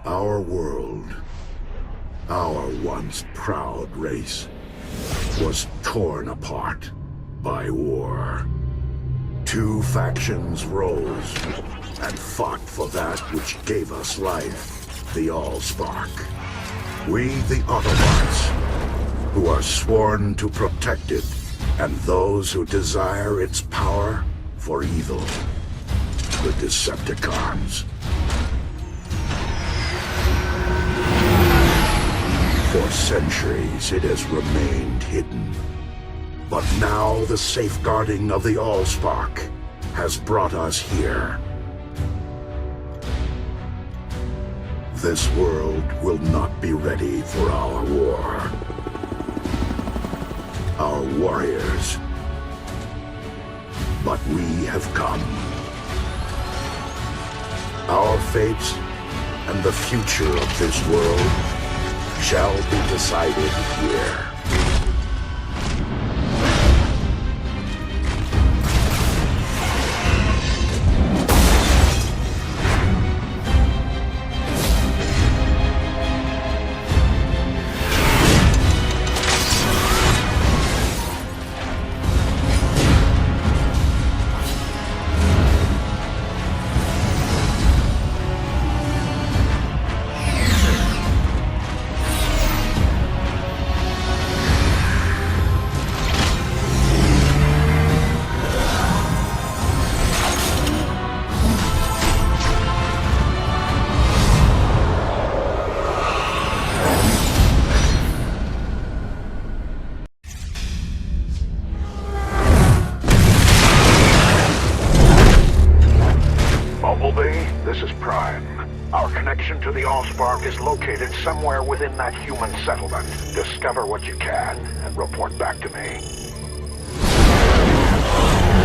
Our world, our once proud race, was torn apart by war. Two factions rose and fought for that which gave us life, the Allspark. We, the Autobots, who are sworn to protect it, and those who desire its power for evil, the Decepticons. For centuries, it has remained hidden. But now the safeguarding of the Allspark has brought us here. This world will not be ready for our war. Our warriors. But we have come. Our fate and the future of this world shall be decided here. To the Allspark is located somewhere within that human settlement. Discover what you can and report back to me.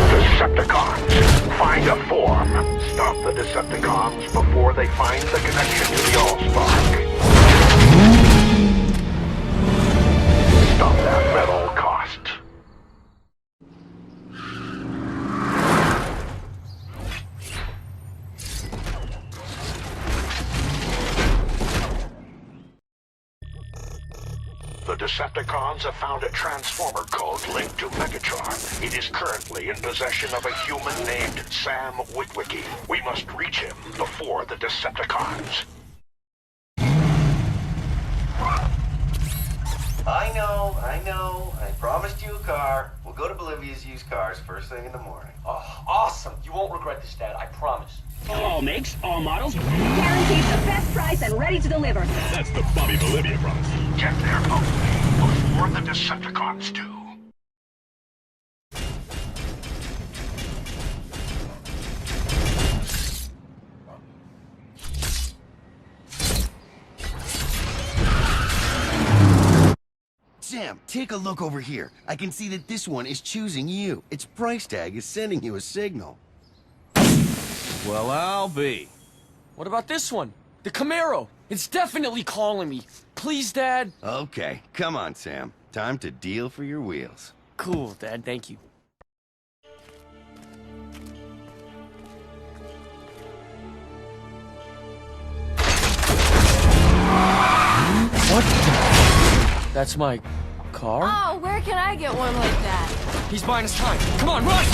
Decepticons, find a form. Stop the Decepticons before they find the connection to the Allspark. Stop that at all costs. The Decepticons have found a transformer code linked to Megatron. It is currently in possession of a human named Sam Witwicky. We must reach him before the Decepticons. I know. I promised you a car. We'll go to Bolivia's used cars first thing in the morning. Oh, awesome. You won't regret this, Dad. I promise. All makes, all models. Guaranteed the best price and ready to deliver. That's the Bobby Bolivia promise. Get there, Bumblebee, before the Decepticons do. Sam, take a look over here. I can see that this one is choosing you. Its price tag is sending you a signal. Well, I'll be. What about this one? The Camaro. It's definitely calling me. Please, Dad. Okay, come on, Sam. Time to deal for your wheels. Cool, Dad. Thank you. What the? That's my car? Oh, where can I get one like that? He's buying us time. Come on, run!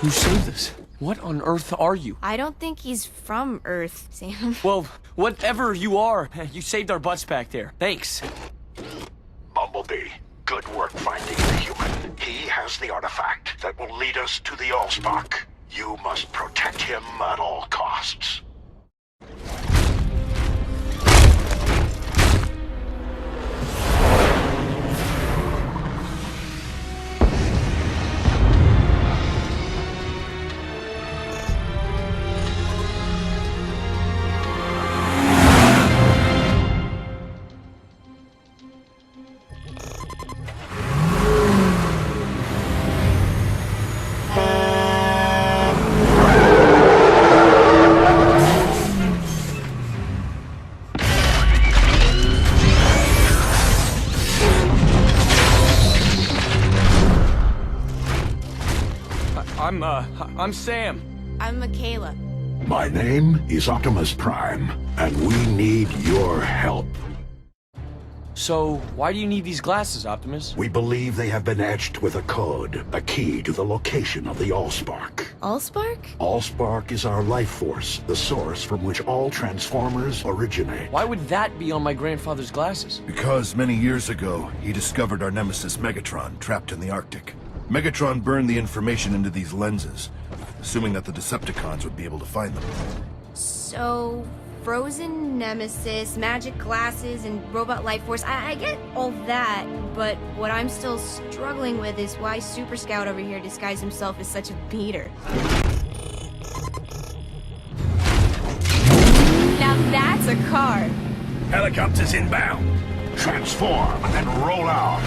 You saved us. What on earth are you? I don't think he's from Earth, Sam. Well, whatever you are, you saved our butts back there. Thanks. Bumblebee, good work finding the human. He has the artifact that will lead us to the Allspark. You must protect him at all costs. I'm Sam. I'm Michaela. My name is Optimus Prime, and we need your help. So, why do you need these glasses, Optimus? We believe they have been etched with a code, a key to the location of the Allspark. Allspark? Allspark is our life force, the source from which all Transformers originate. Why would that be on my grandfather's glasses? Because many years ago, he discovered our nemesis Megatron trapped in the Arctic. Megatron burned the information into these lenses, assuming that the Decepticons would be able to find them. So, frozen nemesis, magic glasses, and robot life force. I get all that, but what I'm still struggling with is why Super Scout over here disguised himself as such a beater. Now that's a car. Helicopters inbound. Transform and roll out.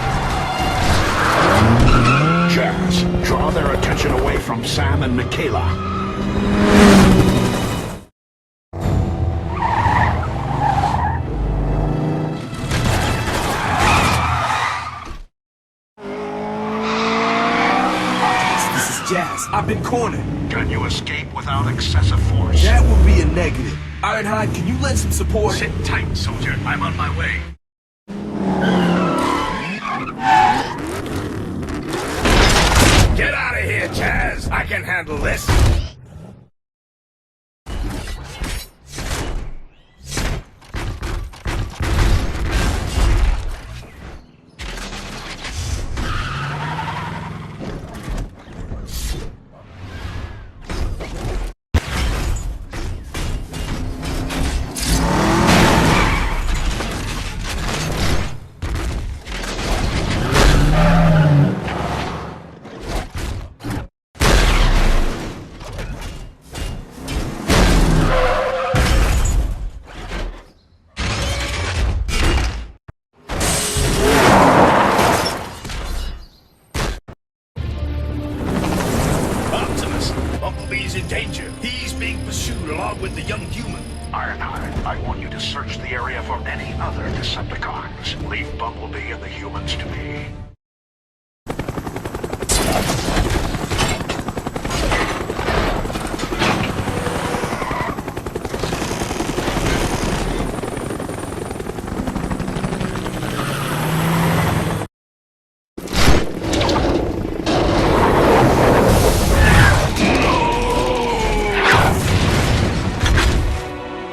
Jazz, draw their attention away from Sam and Michaela. This is Jazz. I've been cornered. Can you escape without excessive force? That would be a negative. Ironhide, can you lend some support? Sit tight, soldier. I'm on my way. Get out of here, Chaz! I can handle this! Bumblebee's in danger. He's being pursued along with the young human. Ironhide, I want you to search the area for any other Decepticons. Leave Bumblebee and the humans to me.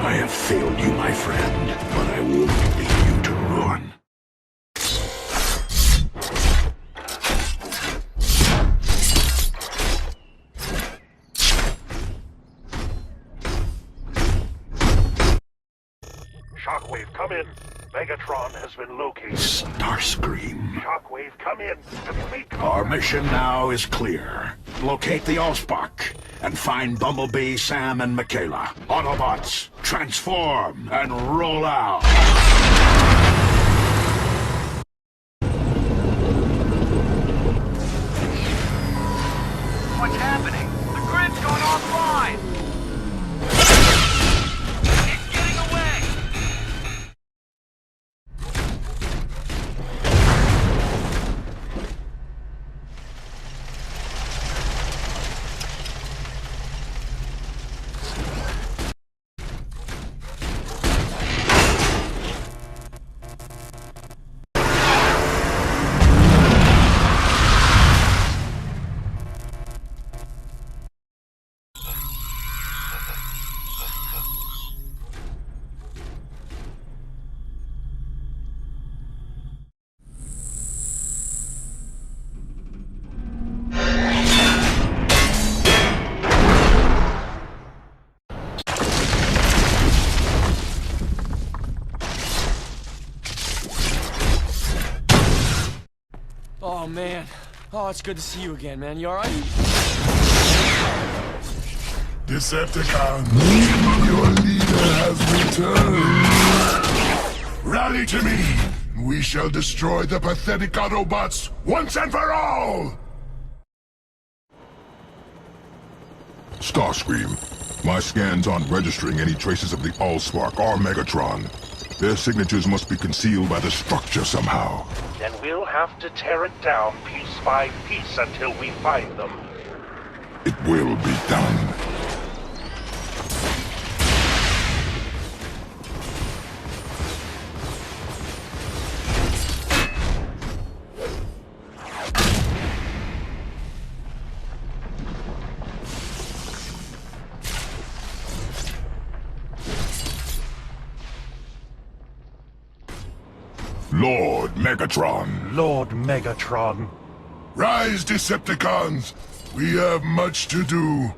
I have failed you, my friend, but I won't leave you to ruin. Shockwave, come in. Megatron has been located. Starscream. Shockwave, come in. Complete Our mission now is clear. Locate the Allspark and find Bumblebee, Sam, and Michaela. Autobots, transform and roll out. What's happening? The grid's going offline! It's getting away! Oh, man. Oh, it's good to see you again, man. You alright? Decepticons, your leader has returned. Rally to me. We shall destroy the pathetic Autobots once and for all. Starscream, my scans aren't registering any traces of the Allspark or Megatron. Their signatures must be concealed by the structure somehow. Then we'll have to tear it down piece by piece until we find them. It will be done. Lord Megatron. Lord Megatron. Rise, Decepticons! We have much to do.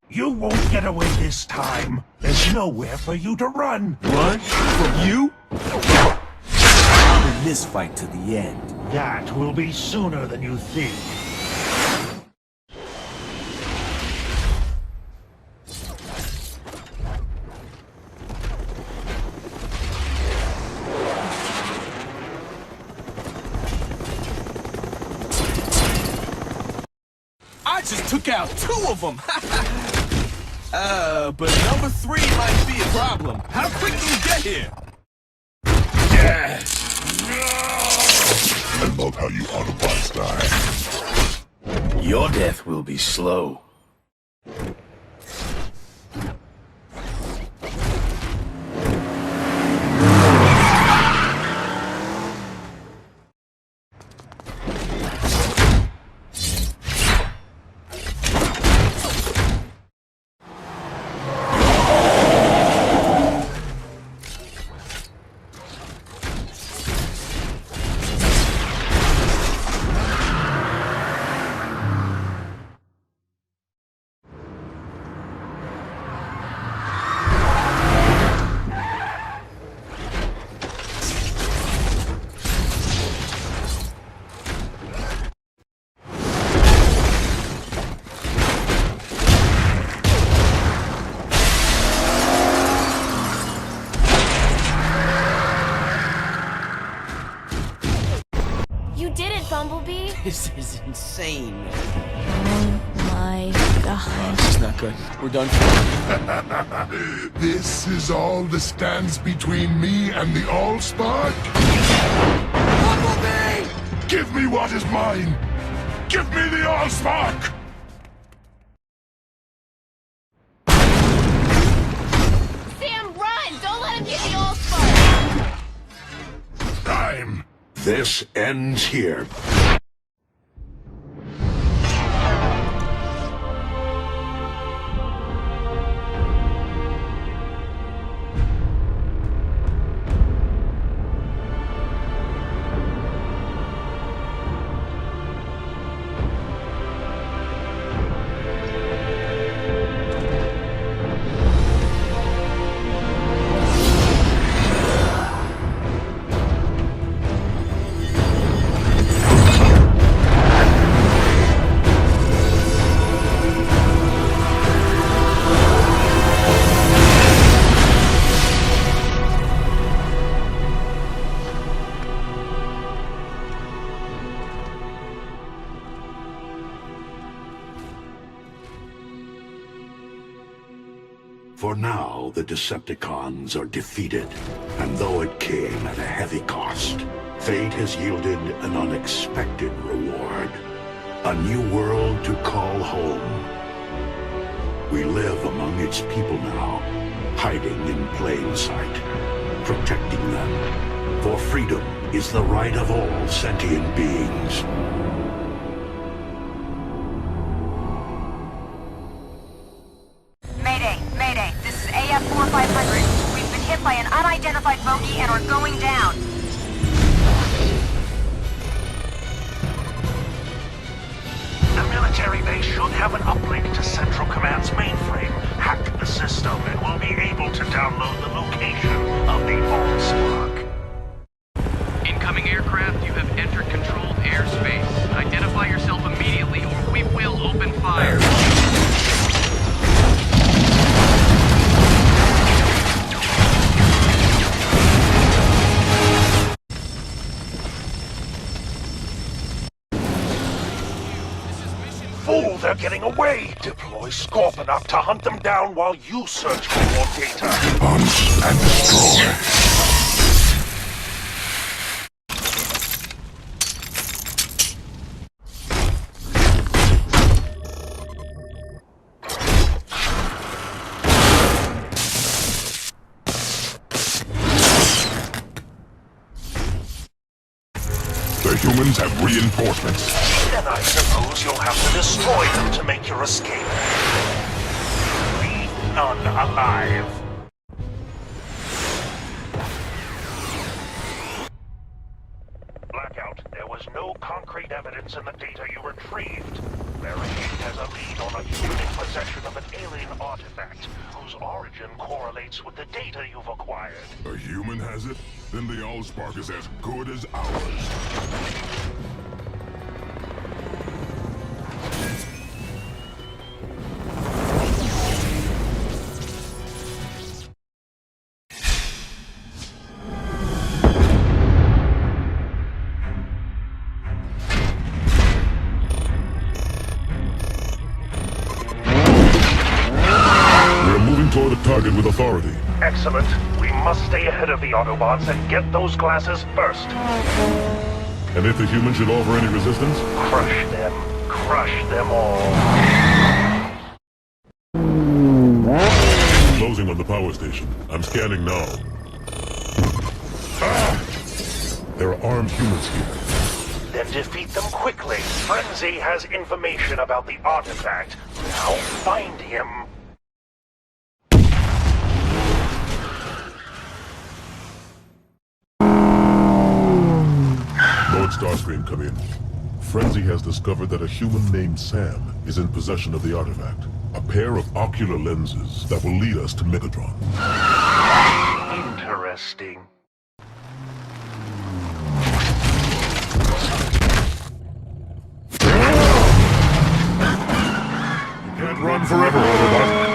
You won't get away this time. There's nowhere for you to run. Run? From you? I'm in this fight to the end. That will be sooner than you think. I just took out 2 of them. But number 3 might be a problem. How quick do we get here? I love how you otherwise die. Your death will be slow. You did it, Bumblebee! This is insane. Oh my god. This is not good. We're done. This is all that stands between me and the Allspark? Bumblebee! Give me what is mine! Give me the Allspark! Sam, run! Don't let him get the Allspark! Time. This ends here. For now, the Decepticons are defeated, and though it came at a heavy cost, fate has yielded an unexpected reward. A new world to call home. We live among its people now, hiding in plain sight, protecting them. For freedom is the right of all sentient beings. Mayday, this is AF-4500. We've been hit by an unidentified bogey and are going down. The military base should have an uplink to Central Command's mainframe. Hack the system and we'll be able to download the location of the Allspark. they're getting away. Deploy Scorponok to hunt them down while you search for more data. Hunt and destroy. The humans have reinforcements. Then I suppose you'll have to destroy them to make your escape. Leave none alive. Blackout, there was no concrete evidence in the data you retrieved. Barricade has a lead on a human in possession of an alien artifact, whose origin correlates with the data you've acquired. A human has it? Then the Allspark is as good as ours. Toward the target with authority. Excellent. We must stay ahead of the Autobots and get those glasses first. And if the humans should offer any resistance? Crush them. Crush them all. Closing on the power station. I'm scanning now. Ah! There are armed humans here. Then defeat them quickly. Frenzy has information about the artifact. Now find him. Starscream, come in. Frenzy has discovered that a human named Sam is in possession of the artifact. A pair of ocular lenses that will lead us to Megatron. Interesting. You can't run forever, Autobot.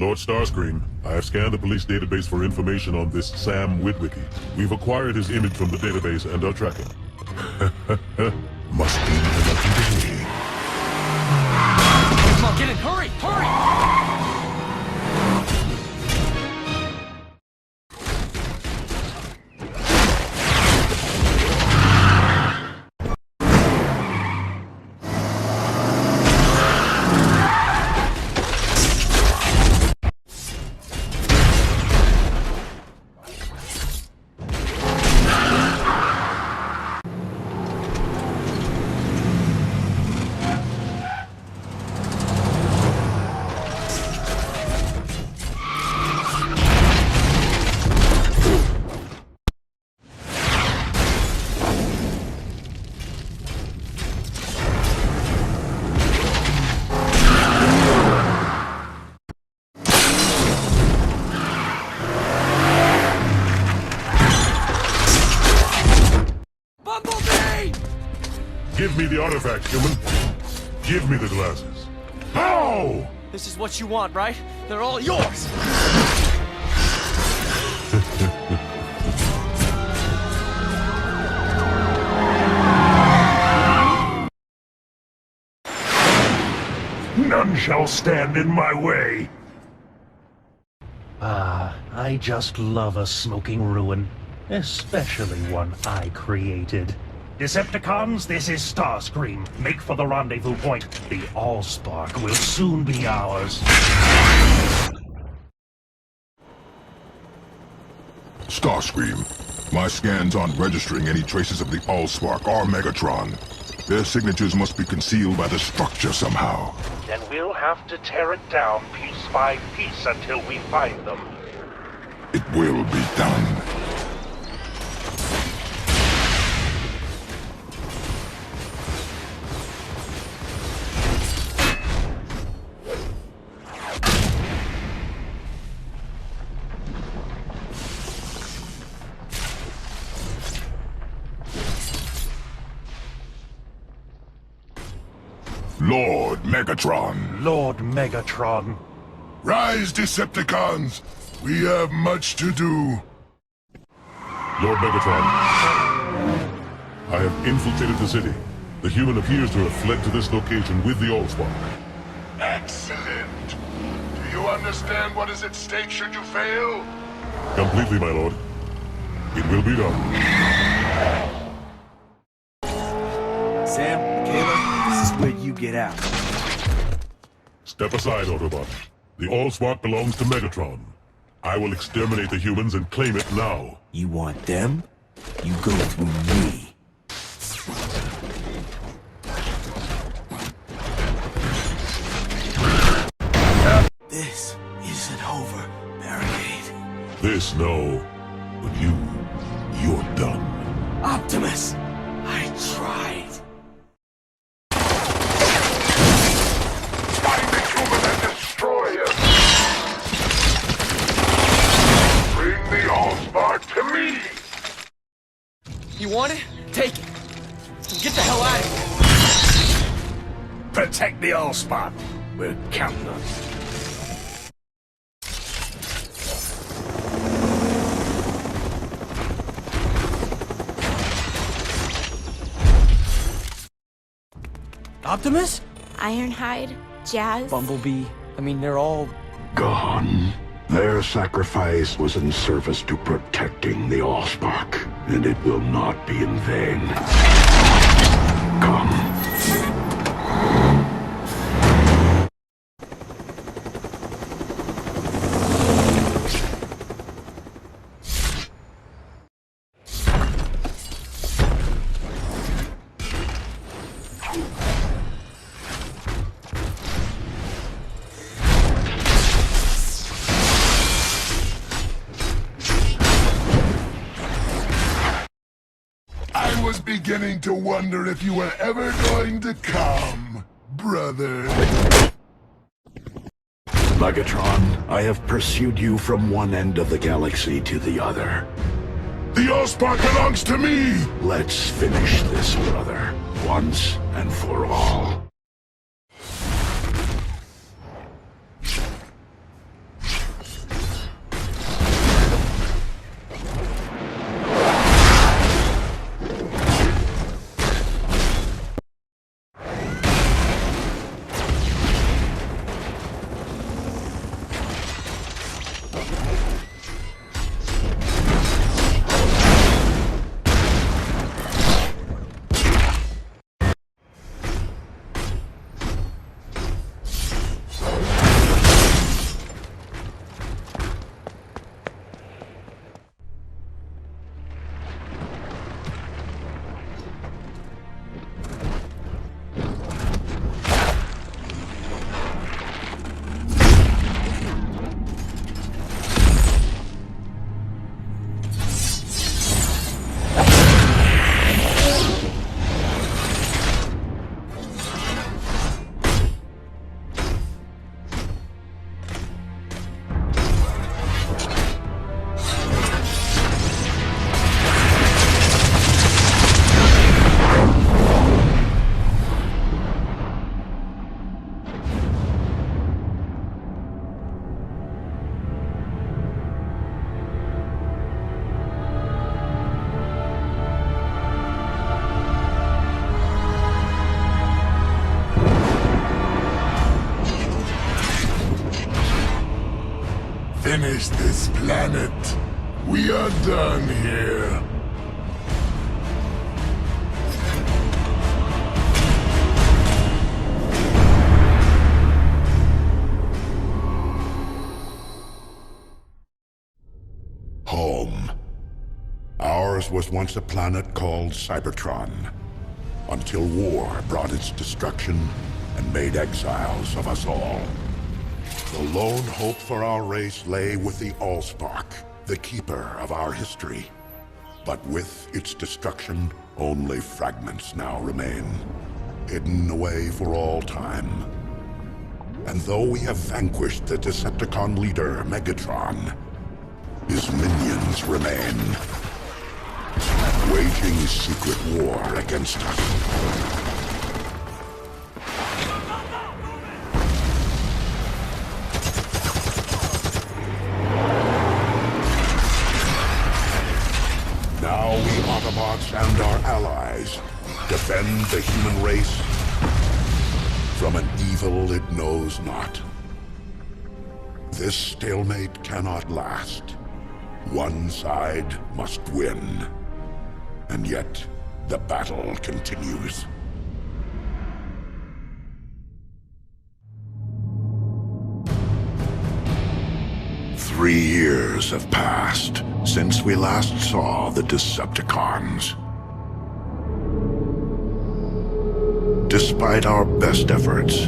Lord Starscream, I have scanned the police database for information on this Sam Witwicky. We've acquired his image from the database and are tracking. Must be a lucky day. Come on, get in! Hurry! Hurry! Give me the artifact, human. Give me the glasses. How? This is what you want, right? They're all yours! None shall stand in my way. I just love a smoking ruin. Especially one I created. Decepticons, this is Starscream. Make for the rendezvous point. The Allspark will soon be ours. Starscream, my scans aren't registering any traces of the Allspark or Megatron. Their signatures must be concealed by the structure somehow. Then we'll have to tear it down piece by piece until we find them. It will be done. Lord Megatron. Lord Megatron. Rise, Decepticons! We have much to do. Lord Megatron, I have infiltrated the city. The human appears to have fled to this location with the Allspark. Excellent. Do you understand what is at stake should you fail? Completely, my lord. It will be done. Sam, Kayla, this is where you get out. Step aside, Autobot. The Allspark belongs to Megatron. I will exterminate the humans and claim it now. You want them? You go through me. This isn't over, Barricade. This, no. But you're done. Optimus, I tried. Find the human and destroy him! Bring the Allspark to me! You want it? Take it. Get the hell out of here. Protect the Allspark. We're counting on you. Optimus? Ironhide, Jazz. Bumblebee. I mean, they're all... Gone. Their sacrifice was in service to protecting the Allspark, and it will not be in vain. Come. I was beginning to wonder if you were ever going to come, brother. Megatron, I have pursued you from one end of the galaxy to the other. The Allspark belongs to me! Let's finish this, brother, once and for all. Finish this planet. We are done here. Home. Ours was once a planet called Cybertron, until war brought its destruction and made exiles of us all. The lone hope for our race lay with the Allspark, the keeper of our history. But with its destruction, only fragments now remain, hidden away for all time. And though we have vanquished the Decepticon leader, Megatron, his minions remain, waging secret war against us. Autobots and our allies defend the human race from an evil it knows not. This stalemate cannot last. One side must win. And yet, the battle continues. Three years have passed since we last saw the Decepticons. Despite our best efforts,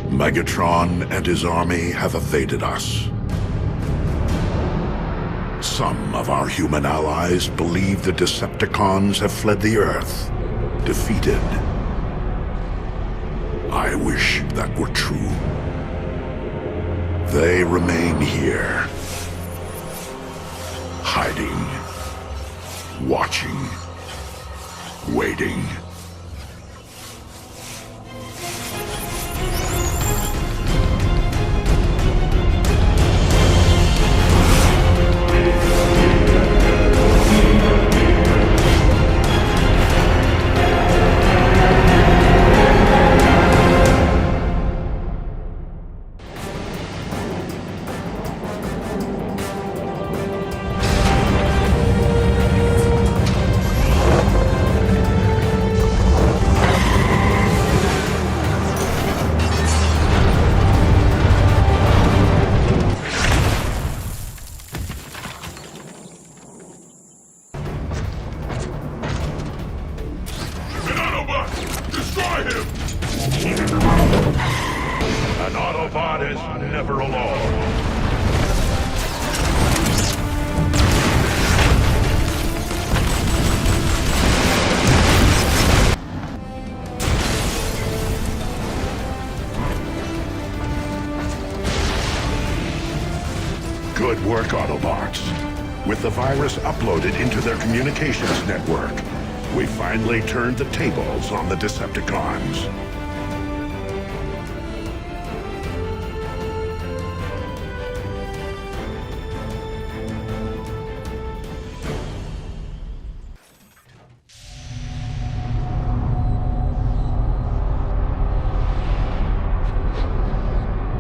Megatron and his army have evaded us. Some of our human allies believe the Decepticons have fled the Earth, defeated. I wish that were true. They remain here, hiding, watching, waiting. An Autobot is never alone. Good work, Autobots. With the virus uploaded into their communications network, we finally turned the tables on the Decepticons.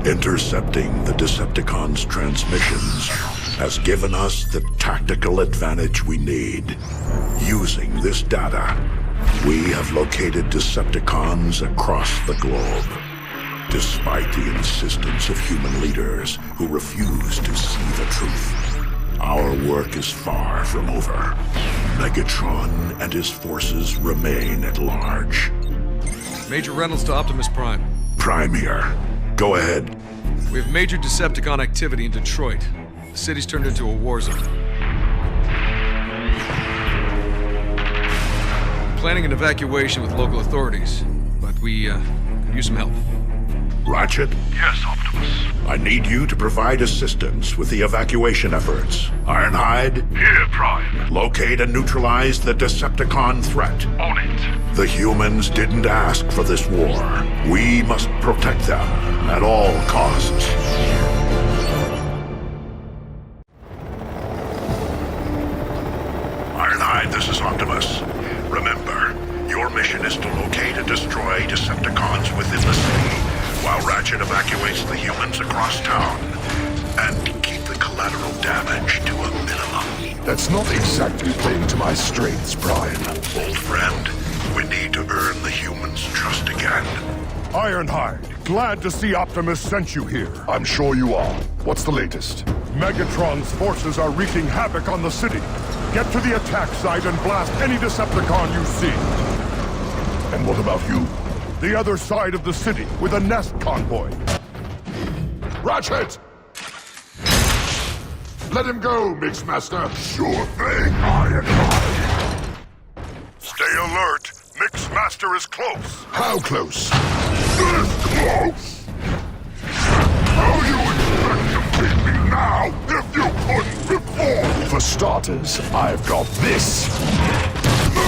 Intercepting the Decepticons' transmissions has given us the tactical advantage we need. Using this data, we have located Decepticons across the globe. Despite the insistence of human leaders who refuse to see the truth, our work is far from over. Megatron and his forces remain at large. Major Reynolds to Optimus Prime. Prime here. Go ahead. We have major Decepticon activity in Detroit. The city's turned into a war zone. Planning an evacuation with local authorities, but we could use some help. Ratchet? Yes, Optimus. I need you to provide assistance with the evacuation efforts. Ironhide? Here, Prime. Locate and neutralize the Decepticon threat. On it. The humans didn't ask for this war. We must protect them at all costs. Ironhide, this is Optimus. Remember, your mission is to locate and destroy Decepticons within the city, while Ratchet evacuates the humans across town, and keep the collateral damage to a minimum. That's not exactly playing to my strengths, Brian. Old friend, we need to earn the humans' trust again. Ironhide, glad to see Optimus sent you here. I'm sure you are. What's the latest? Megatron's forces are wreaking havoc on the city. Get to the attack site and blast any Decepticon you see. And what about you? The other side of the city with a nest convoy. Ratchet! Let him go, Mixmaster. Sure thing, Ironhide. Stay alert. Mixmaster is close. How close? This close! How you expect to beat me now if you couldn't before? For starters, I've got this. No!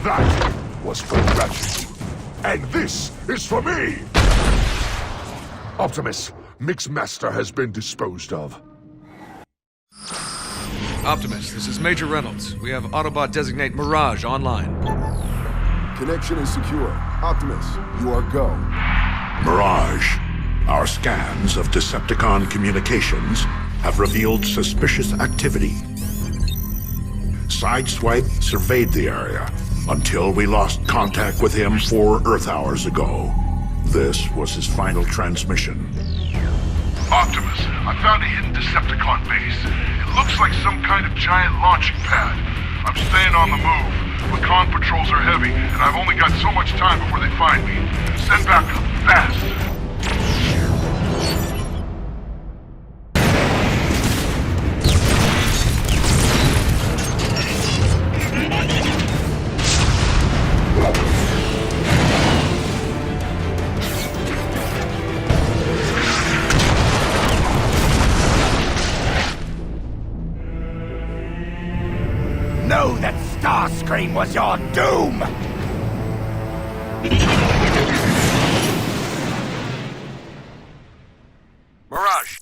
That was for Ratchet. And this is for me! Optimus, Mixmaster has been disposed of. Optimus, this is Major Reynolds. We have Autobot designate Mirage online. Connection is secure. Optimus, you are go. Mirage, our scans of Decepticon communications have revealed suspicious activity. Sideswipe surveyed the area until we lost contact with him 4 Earth hours ago. This was his final transmission. Optimus, I found a hidden Decepticon base. It looks like some kind of giant launching pad. I'm staying on the move, but con patrols are heavy, and I've only got so much time before they find me. Send backup, fast! Know that Starscream was your doom! Mirage!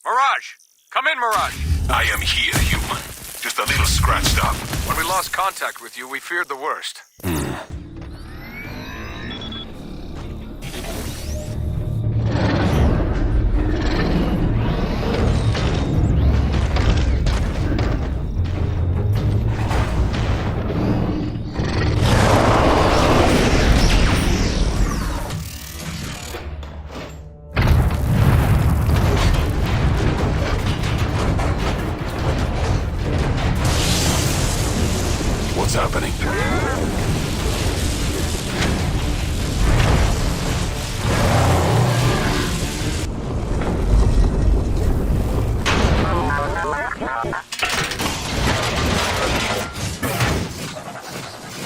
Mirage! Come in, Mirage! I am here, human. Just a little scratched up. When we lost contact with you, we feared the worst. What's happening?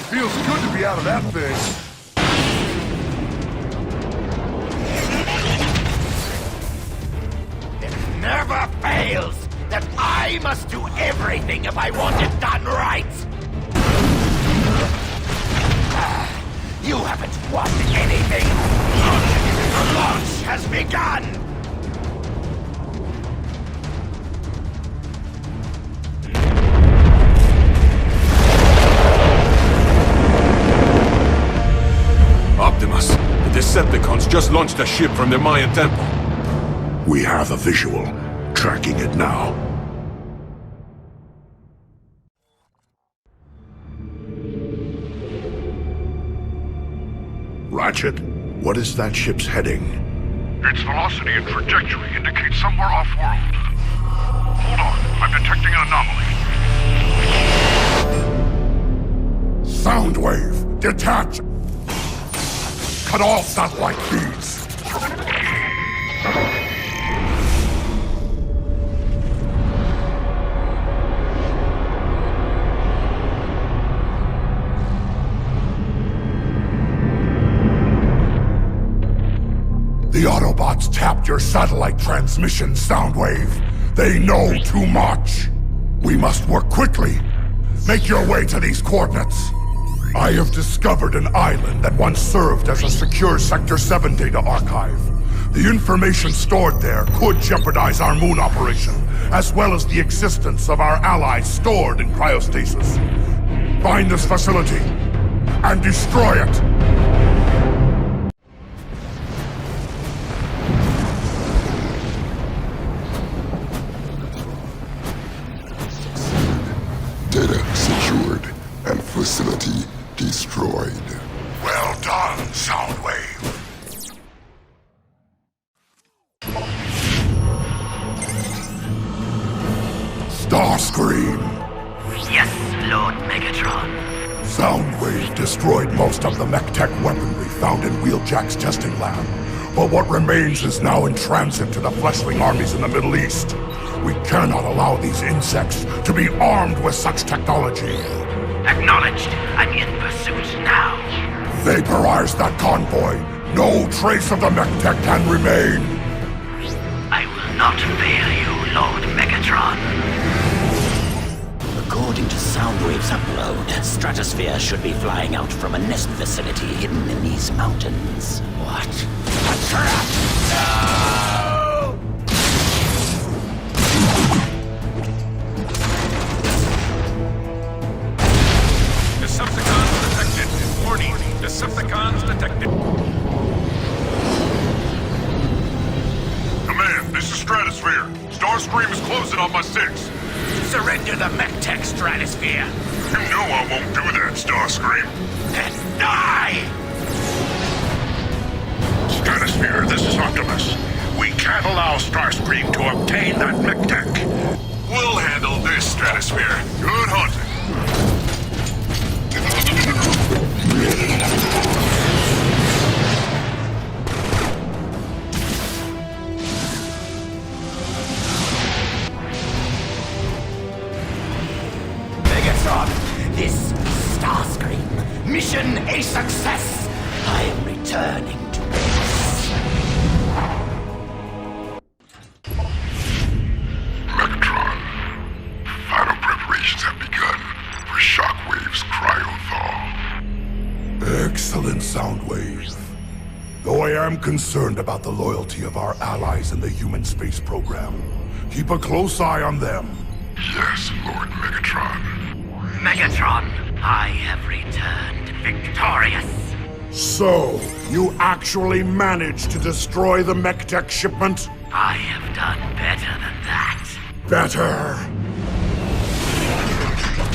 Feels good to be out of that thing. It never fails that I must do everything if I want it done right! You haven't won anything! The launch has begun! Optimus, the Decepticons just launched a ship from the Mayan temple. We have a visual, tracking it now. Ratchet, what is that ship's heading? Its velocity and trajectory indicate somewhere off-world. Hold on, I'm detecting an anomaly. Soundwave, detach! Cut all satellite feeds! The Autobots tapped your satellite transmission, Soundwave. They know too much. We must work quickly. Make your way to these coordinates. I have discovered an island that once served as a secure Sector 7 data archive. The information stored there could jeopardize our moon operation, as well as the existence of our allies stored in cryostasis. Find this facility and destroy it! Data secured and facility destroyed. Well done, Soundwave. Starscream! Yes, Lord Megatron. Soundwave destroyed most of the mech-tech weaponry found in Wheeljack's testing lab. But what remains is now in transit to the fleshling armies in the Middle East. We cannot allow these insects to be armed with such technology. Acknowledged. I'm in pursuit now. Vaporize that convoy. No trace of the mech-tech can remain. I will not fail you, Lord Megatron. According to Soundwave's upload, Stratosphere should be flying out from a nest facility hidden in these mountains. What? A trap! No! Stratosphere! Starscream is closing on my 6. Surrender the mech-tech Stratosphere. You know I won't do that, Starscream. Then die! Stratosphere, this is Optimus. We can't allow Starscream to obtain that mech tech. We'll handle this, Stratosphere. Good hunting. Megatron, this Starscream. Mission a success. I am returning to base. Megatron, final preparations have begun for Shockwave's cryo-thaw. Excellent, Soundwave. Though I am concerned about the loyalty of our allies in the human space program, keep a close eye on them. Yes, Lord Megatron. Megatron, I have returned victorious. So, you actually managed to destroy the mech-tech shipment? I have done better than that. Better.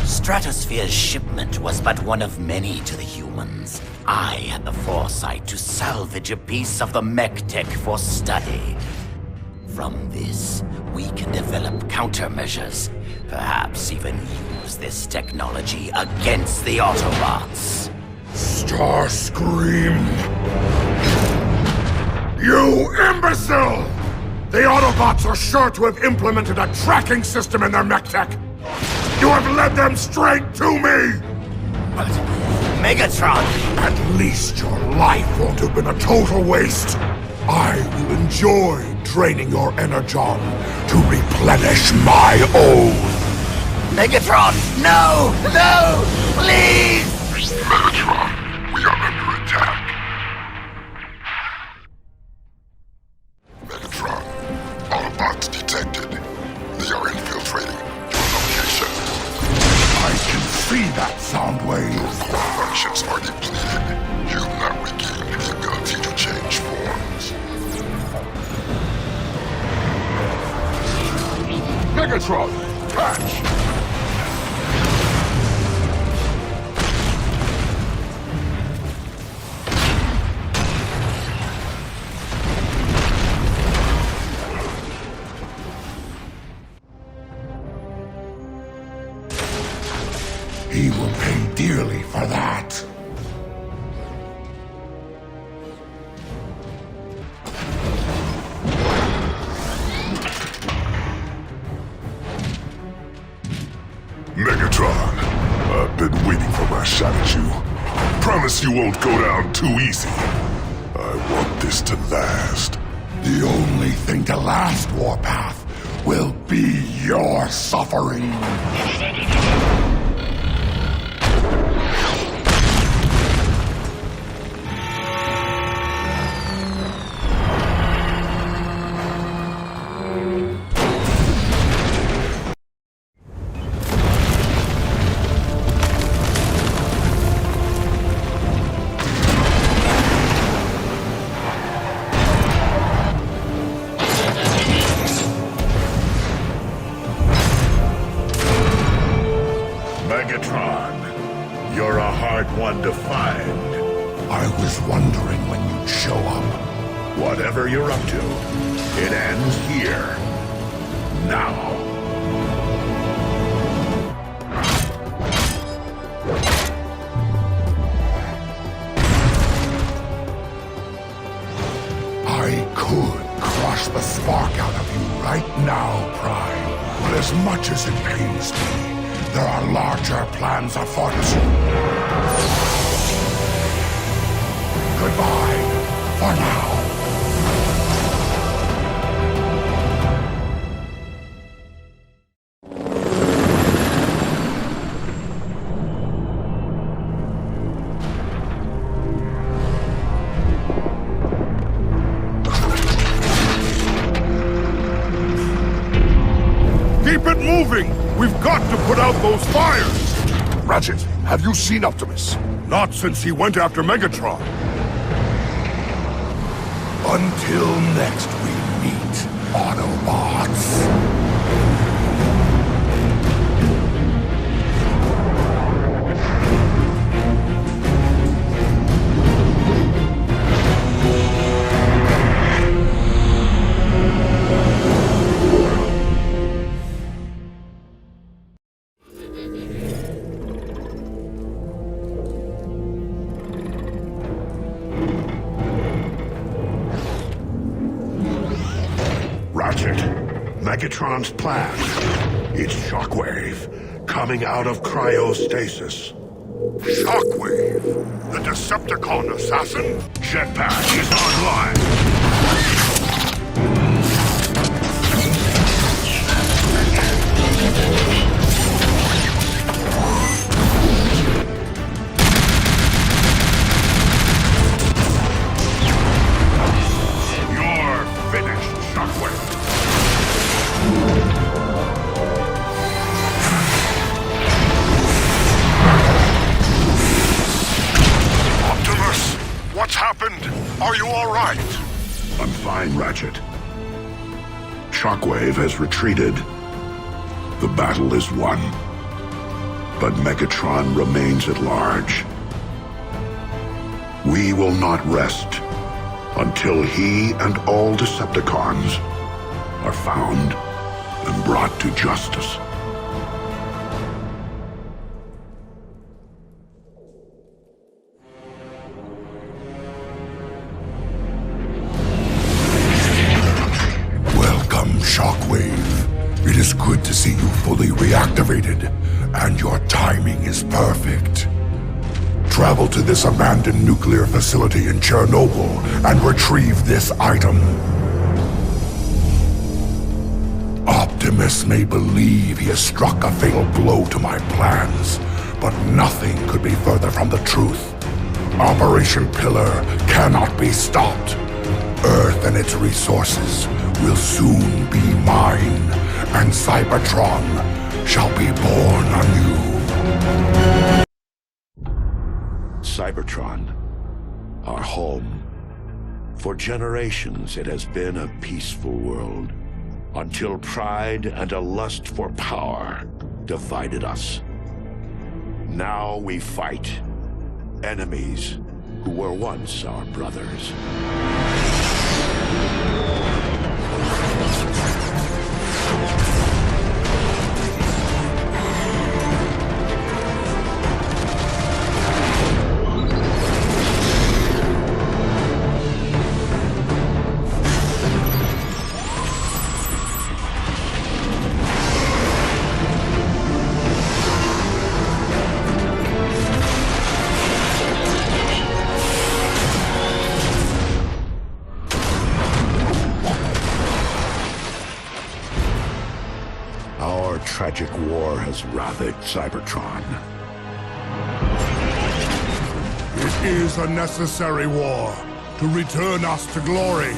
Stratosphere's shipment was but one of many to the humans. I had the foresight to salvage a piece of the mech tech for study. From this, we can develop countermeasures. Perhaps even use this technology against the Autobots. Starscream! You imbecile! The Autobots are sure to have implemented a tracking system in their mech tech. You have led them straight to me! But, Megatron! At least your life won't have been a total waste. I will enjoy draining your energon to replenish my own. Megatron! No! No! Please! Megatron, we are under attack. Megatron, Autobots detected. They are infiltrating your location. I can see that, Soundwave. Your core functions are depleted. You have not regained the ability to change forms. Megatron, catch! He will pay dearly for that. Megatron, I've been waiting for my shot at you. Promise you won't go down too easy. I want this to last. The only thing to last, Warpath, will be your suffering. Megatron, you're a hard one to find. I was wondering when you'd show up. Whatever you're up to, it ends here. Now. I could crush the spark out of you right now, Prime. But as much as it pains me, there are larger plans afoot. Goodbye, for now. Keep it moving! We've got to put out those fires! Ratchet, have you seen Optimus? Not since he went after Megatron. Until next we meet, Autobot. Ratchet, Megatron's plan. It's Shockwave, coming out of cryostasis. Shockwave? The Decepticon assassin? Jetpack is online. You're finished, Shockwave. What's happened? Are you all right? I'm fine, Ratchet. Shockwave has retreated. The battle is won. But Megatron remains at large. We will not rest until he and all Decepticons are found and brought to justice. Shockwave. It is good to see you fully reactivated, and your timing is perfect. Travel to this abandoned nuclear facility in Chernobyl and retrieve this item. Optimus may believe he has struck a fatal blow to my plans, but nothing could be further from the truth. Operation Pillar cannot be stopped. Earth and its resources will soon be mine, and Cybertron shall be born anew. Cybertron, our home. For generations it has been a peaceful world, until pride and a lust for power divided us. Now we fight enemies who were once our brothers. Our tragic war has ravaged Cybertron. It is a necessary war to return us to glory.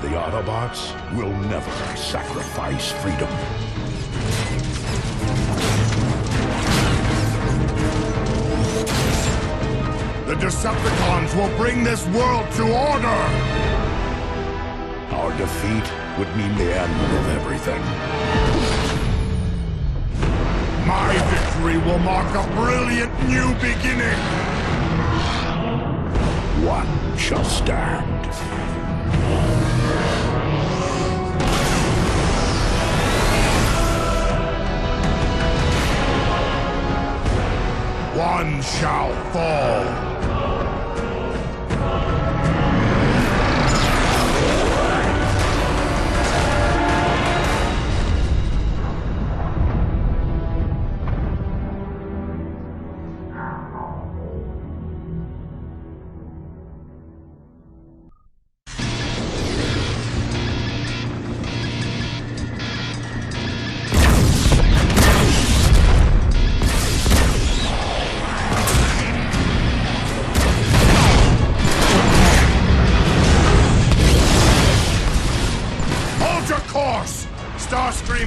The Autobots will never sacrifice freedom. The Decepticons will bring this world to order! Our defeat would mean the end of everything. My victory will mark a brilliant new beginning! One shall stand. One shall fall.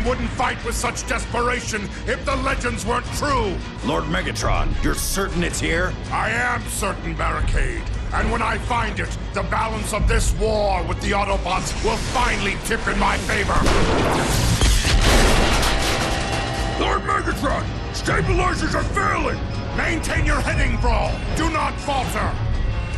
Wouldn't fight with such desperation if the legends weren't true! Lord Megatron, you're certain it's here? I am certain, Barricade. And when I find it, the balance of this war with the Autobots will finally tip in my favor. Lord Megatron, stabilizers are failing! Maintain your heading, Brawl. Do not falter.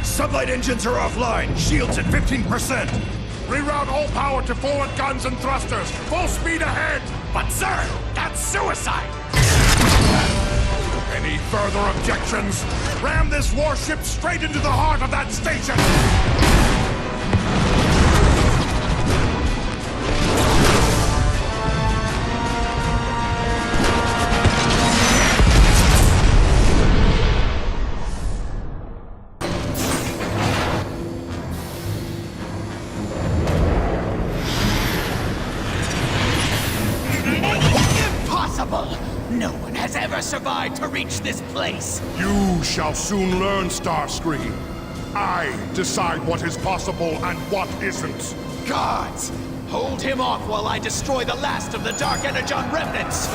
Sublight engines are offline. Shields at 15%. Reroute all power to forward guns and thrusters. Full speed ahead! But sir, that's suicide! Any further objections? Ram this warship straight into the heart of that station! impossible! No one has ever survived to reach this place! You shall soon learn, Starscream. I decide what is possible and what isn't. Guards! Hold him off while I destroy the last of the Dark Energon remnants!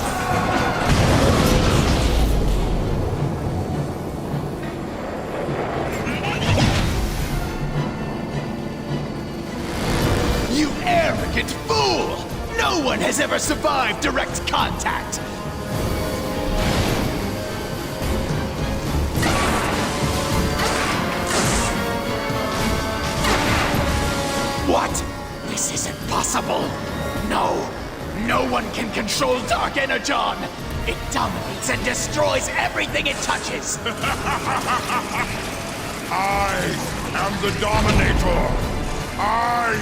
You arrogant fool! No one has ever survived direct contact! What? This isn't possible! No! No one can control Dark Energon! It dominates and destroys everything it touches! I am the Dominator! I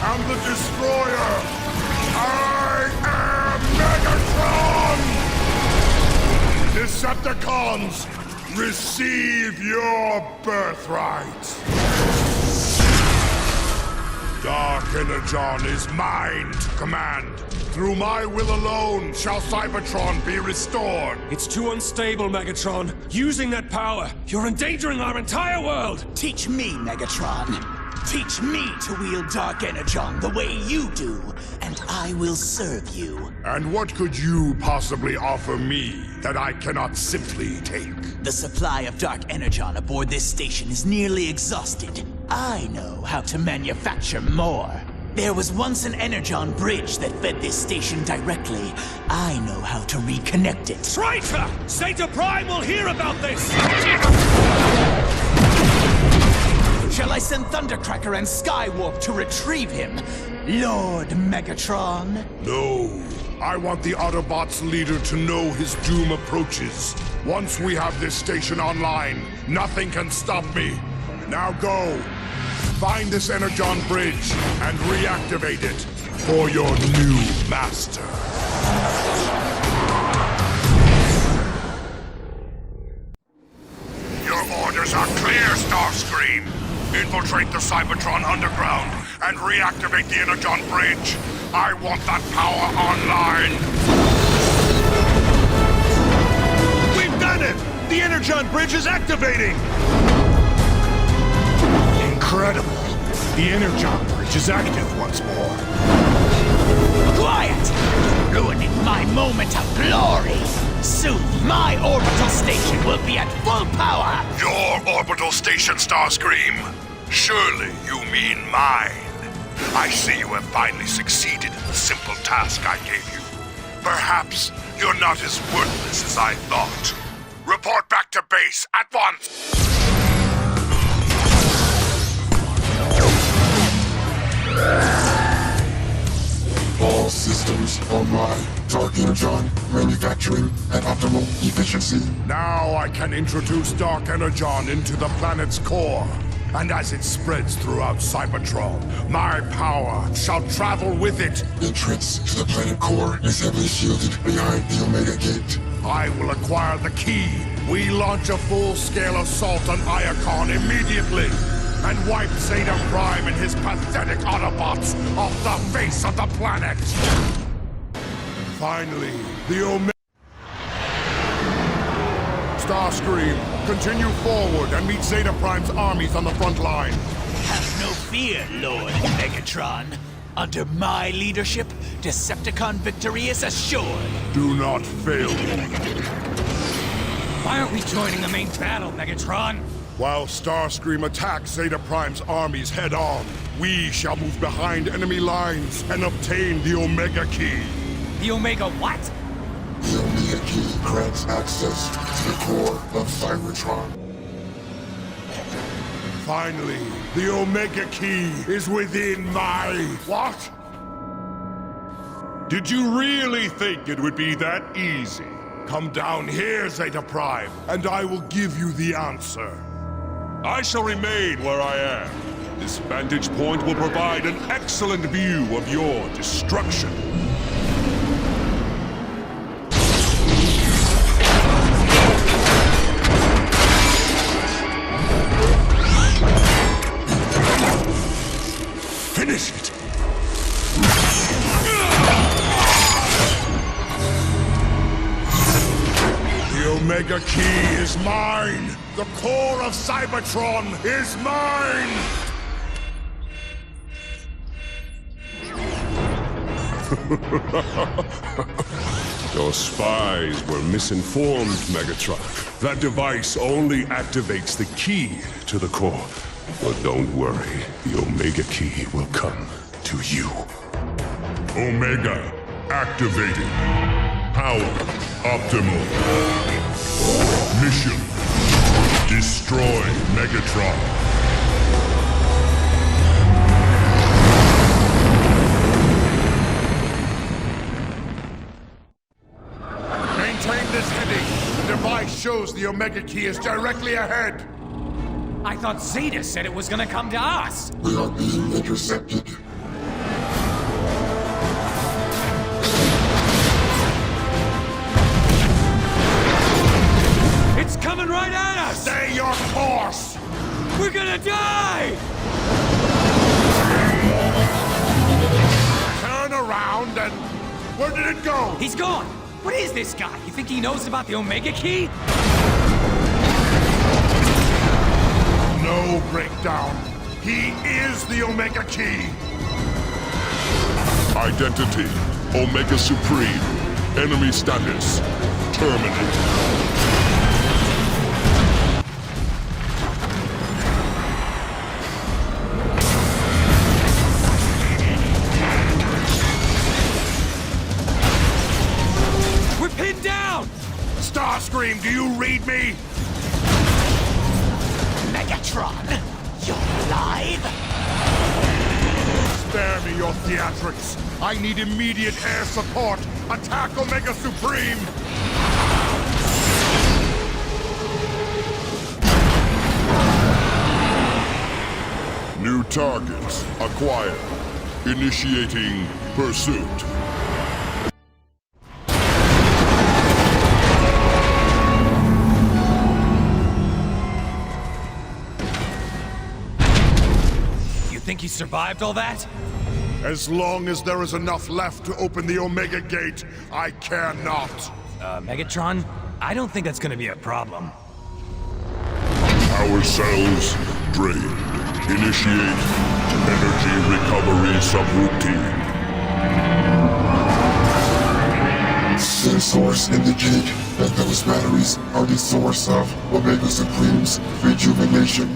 am the Destroyer! I am Megatron! Decepticons, receive your birthright! Dark Energon is mine to command. Through my will alone shall Cybertron be restored. It's too unstable, Megatron. Using that power, you're endangering our entire world! Teach me, Megatron. Teach me to wield Dark Energon the way you do, and I will serve you. And what could you possibly offer me that I cannot simply take? The supply of Dark Energon aboard this station is nearly exhausted. I know how to manufacture more. There was once an Energon bridge that fed this station directly. I know how to reconnect it. Traitor! Zeta Prime will hear about this! Shall I send Thundercracker and Skywarp to retrieve him? Lord Megatron? No. I want the Autobots' leader to know his doom approaches. Once we have this station online, nothing can stop me. Now go. Find this Energon bridge and reactivate it for your new master. Your orders are clear, Starscream. Infiltrate the Cybertron underground and reactivate the Energon bridge. I want that power online. We've done it! The Energon bridge is activating! Incredible! The Energon bridge is active once more. Quiet! Ruining my moment of glory! Soon, my orbital station will be at full power! Your orbital station, Starscream? Surely you mean mine. I see you have finally succeeded in the simple task I gave you. Perhaps you're not as worthless as I thought. Report back to base at once! All systems online. Dark Energon, manufacturing at optimal efficiency. Now I can introduce Dark Energon into the planet's core. And as it spreads throughout Cybertron, my power shall travel with it. Entrance to the planet core is heavily shielded behind the Omega Gate. I will acquire the key. We launch a full-scale assault on Iacon immediately. And wipe Zeta Prime and his pathetic Autobots off the face of the planet! Finally, the Omega... Starscream, continue forward and meet Zeta Prime's armies on the front line. Have no fear, Lord Megatron. Under my leadership, Decepticon victory is assured. Do not fail me. Why aren't we joining the main battle, Megatron? While Starscream attacks Zeta Prime's armies head-on, we shall move behind enemy lines and obtain the Omega Key. The Omega what? The Omega Key grants access to the core of Cybertron. Finally, the Omega Key is within my... What? Did you really think it would be that easy? Come down here, Zeta Prime, and I will give you the answer. I shall remain where I am. This vantage point will provide an excellent view of your destruction. Finish it! Omega Key is mine! The core of Cybertron is mine! Your spies were misinformed, Megatron. That device only activates the key to the core. But don't worry, the Omega Key will come to you. Omega activated. Power optimal. Mission: destroy Megatron. Maintain this heading. The device shows the Omega Key is directly ahead. I thought Zeta said it was gonna come to us. We are being intercepted. It's coming right at us! Stay your course! We're gonna die! Turn around and... Where did it go? He's gone! What is this guy? You think he knows about the Omega Key? No breakdown. He is the Omega Key. Identity: Omega Supreme. Enemy status: terminate. We're pinned down! Starscream, do you read me? Megatron, you're alive? Spare me your theatrics. I need immediate air support. Attack Omega Supreme! New targets acquired. Initiating pursuit. Think he survived all that? As long as there is enough left to open the Omega Gate, I care not. Megatron? I don't think that's gonna be a problem. Power cells drained. Initiate energy recovery subroutine. Sensors indicate that those batteries are the source of Omega Supreme's rejuvenation.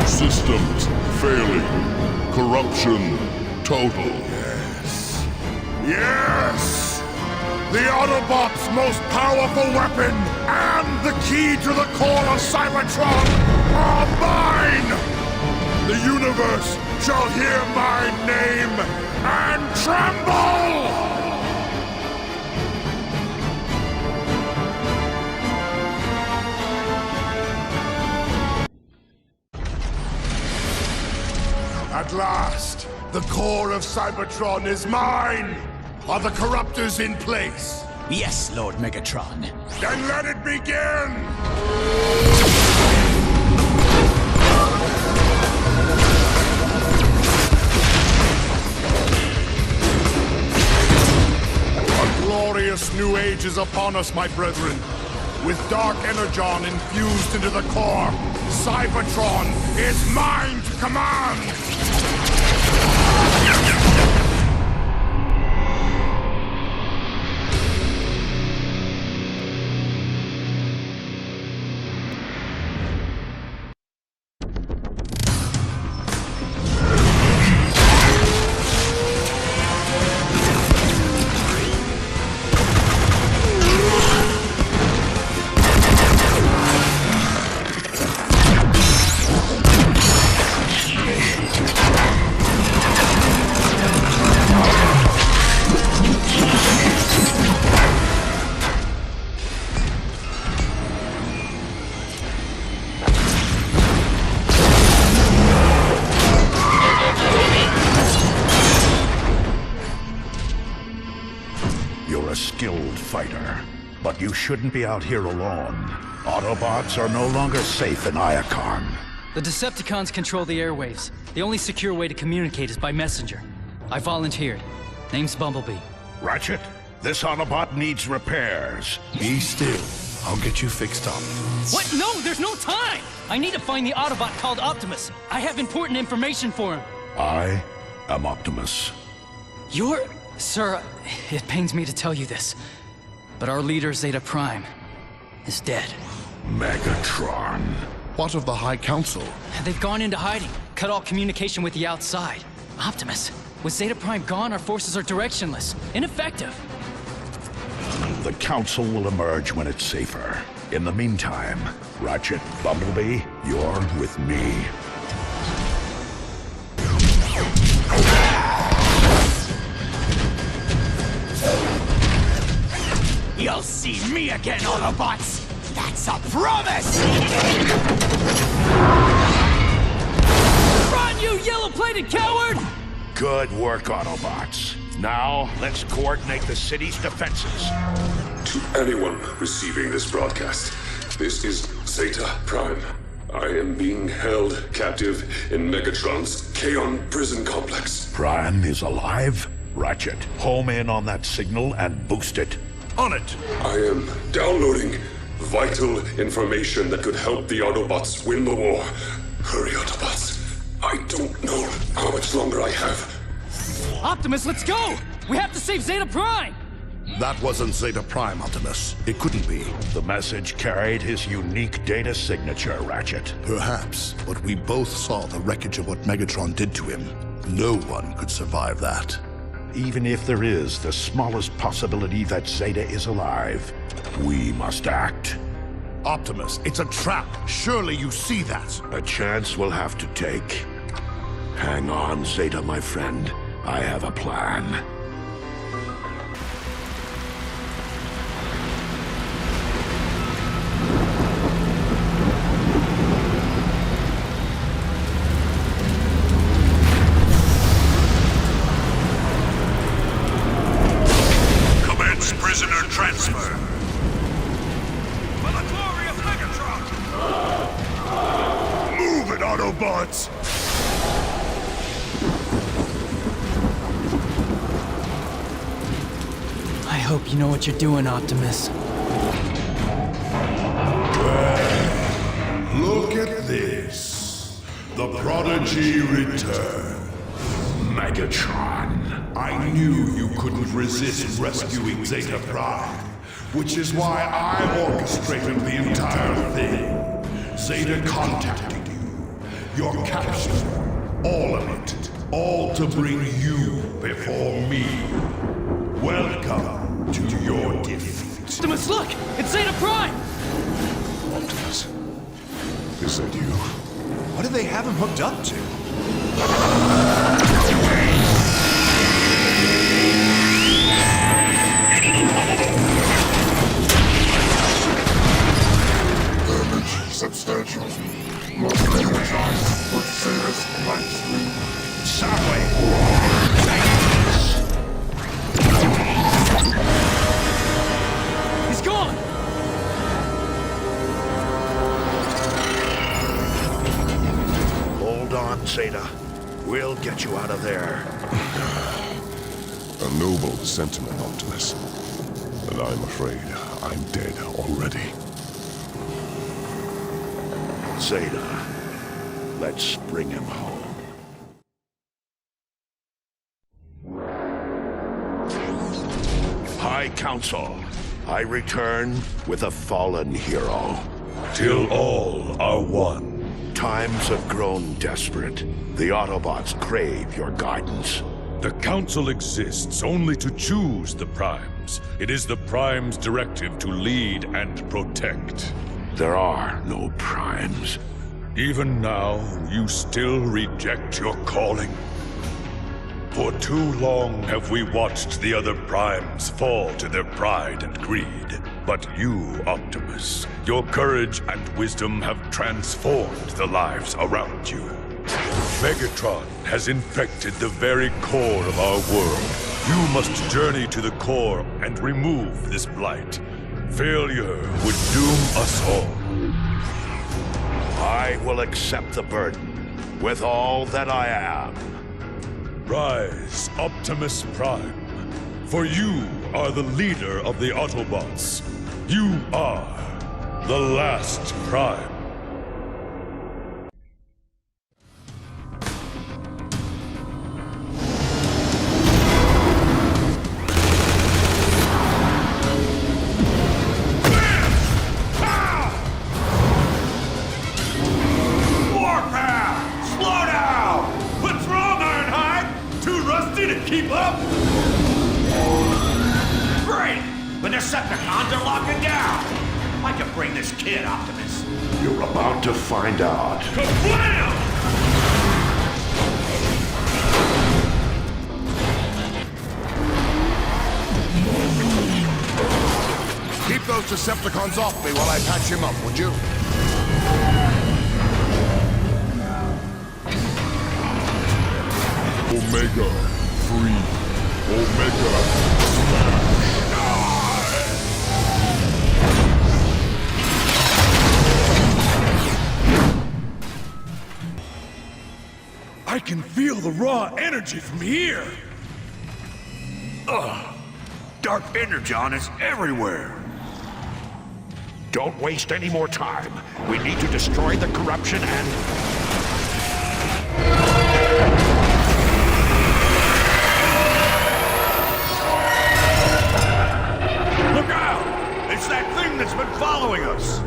Systems failing. Corruption total. Yes. Yes! The Autobots' most powerful weapon and the key to the core of Cybertron are mine! The universe shall hear my name and tremble! At last, the core of Cybertron is mine! Are the corruptors in place? Yes, Lord Megatron. Then let it begin! A glorious new age is upon us, my brethren. With dark energon infused into the core, Cybertron is mine to command! You're a skilled fighter, but you shouldn't be out here alone. Autobots are no longer safe in Iacon. The Decepticons control the airwaves. The only secure way to communicate is by messenger. I volunteered. Name's Bumblebee. Ratchet, this Autobot needs repairs. Be still. I'll get you fixed up. What? No, there's no time! I need to find the Autobot called Optimus. I have important information for him. I am Optimus. You're... Sir, it pains me to tell you this, but our leader, Zeta Prime, is dead. Megatron. What of the High Council? They've gone into hiding, cut all communication with the outside. Optimus, with Zeta Prime gone, our forces are directionless, ineffective. The Council will emerge when it's safer. In the meantime, Ratchet, Bumblebee, you're with me. You'll see me again, Autobots! That's a promise! Run, you yellow-plated coward! Good work, Autobots. Now, let's coordinate the city's defenses. To anyone receiving this broadcast, this is Zeta Prime. I am being held captive in Megatron's Kaon prison complex. Prime is alive? Ratchet, home in on that signal and boost it. On it! I am downloading vital information that could help the Autobots win the war. Hurry, Autobots. I don't know how much longer I have. Optimus, let's go! We have to save Zeta Prime! That wasn't Zeta Prime, Optimus. It couldn't be. The message carried his unique data signature, Ratchet. Perhaps, but we both saw the wreckage of what Megatron did to him. No one could survive that. Even if there is the smallest possibility that Zeta is alive, we must act. Optimus, it's a trap. Surely you see that. A chance we'll have to take. Hang on, Zeta, my friend. I have a plan. Commence prisoner transfer. For the glory of Megatron! Move it, Autobots! I hope you know what you're doing, Optimus. Look at this. The Prodigy returns. Megatron. I knew you couldn't resist rescuing Zeta Prime, which is why I orchestrated the entire thing. Zeta contacted you. Your capture. All of it. All to bring you before me. Welcome to your defeat. Optimus, look! It's Zeta Prime! Optimus, is that you? What do they have him hooked up to? Damage substantial. Most energized with Zeta's light stream. He's gone! Hold on, Zeta. We'll get you out of there. A noble sentiment, Optimus. But I'm afraid I'm dead already. Zeta, let's bring him home. High Council, I return with a fallen hero. Till all are one. Times have grown desperate. The Autobots crave your guidance. The Council exists only to choose the Primes. It is the Primes' directive to lead and protect. There are no Primes. Even now, you still reject your calling? For too long have we watched the other Primes fall to their pride and greed. But you, Optimus, your courage and wisdom have transformed the lives around you. Megatron has infected the very core of our world. You must journey to the core and remove this blight. Failure would doom us all. I will accept the burden with all that I am. Rise, Optimus Prime. For you are the leader of the Autobots. You are the last Prime. Keep up? Great! The Decepticons are locking down! I can bring this kid, Optimus. You're about to find out. Kablam! Keep those Decepticons off me while I patch him up, would you? Omega. Free. Omega. I can feel the raw energy from here! Ugh! Dark energon is everywhere! Don't waste any more time. We need to destroy the corruption and... Look out! It's that thing that's been following us!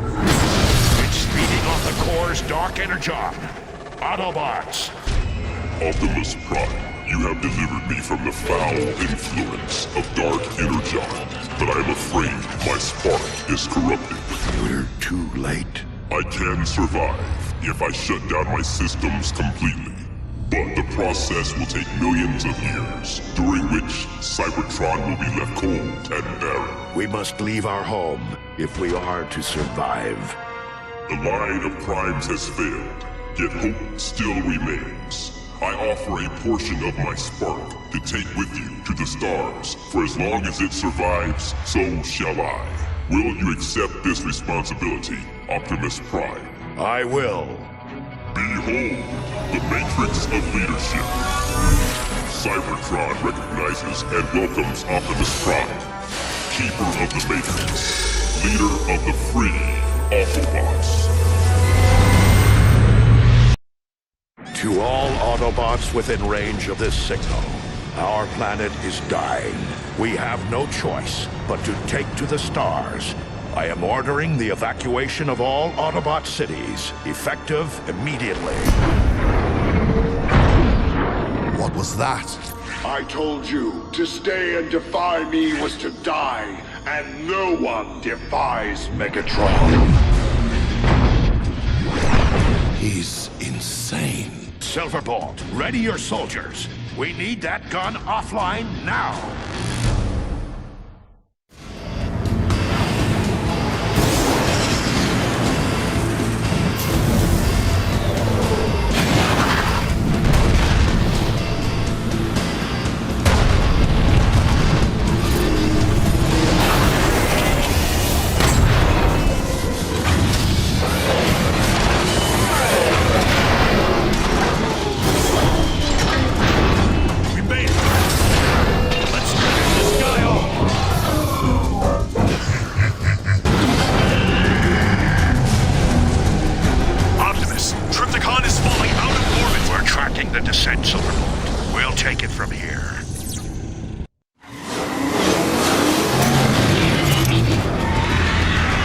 It's feeding on the core's dark energon. Autobots! Optimus Prime, you have delivered me from the foul influence of Dark Energon, but I am afraid my spark is corrupted. You're too late. I can survive if I shut down my systems completely, but the process will take millions of years, during which Cybertron will be left cold and barren. We must leave our home if we are to survive. The line of primes has failed, yet hope still remains. I offer a portion of my spark to take with you to the stars. For as long as it survives, so shall I. Will you accept this responsibility, Optimus Prime? I will. Behold, the Matrix of Leadership. Cybertron recognizes and welcomes Optimus Prime, Keeper of the Matrix, leader of the free Autobots. To all Autobots within range of this signal, our planet is dying. We have no choice but to take to the stars. I am ordering the evacuation of all Autobot cities, effective immediately. What was that? I told you, to stay and defy me was to die, and no one defies Megatron. He's insane. Silverbolt, ready your soldiers. We need that gun offline now. The descent, Silverbolt. We'll take it from here.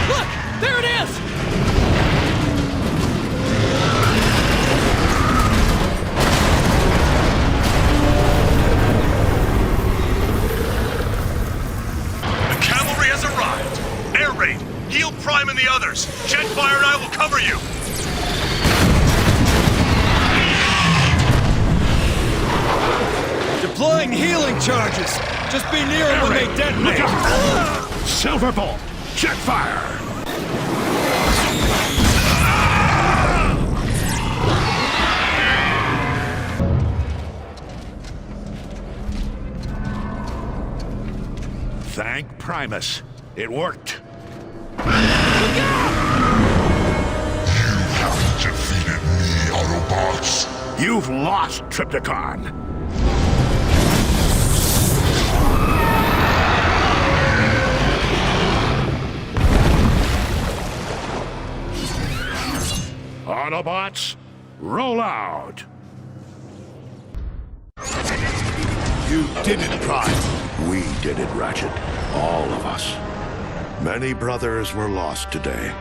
Look! There it is! The cavalry has arrived. Air raid. Heal Prime and the others. Jetfire and I will cover you. Deploying healing charges! Just be near them when they detonate! Look out! Silverbolt! Jetfire! Thank Primus. It worked. You have You've lost, Trypticon. Autobots, roll out. You did it, Prime. We did it, Ratchet. All of us. Many brothers were lost today,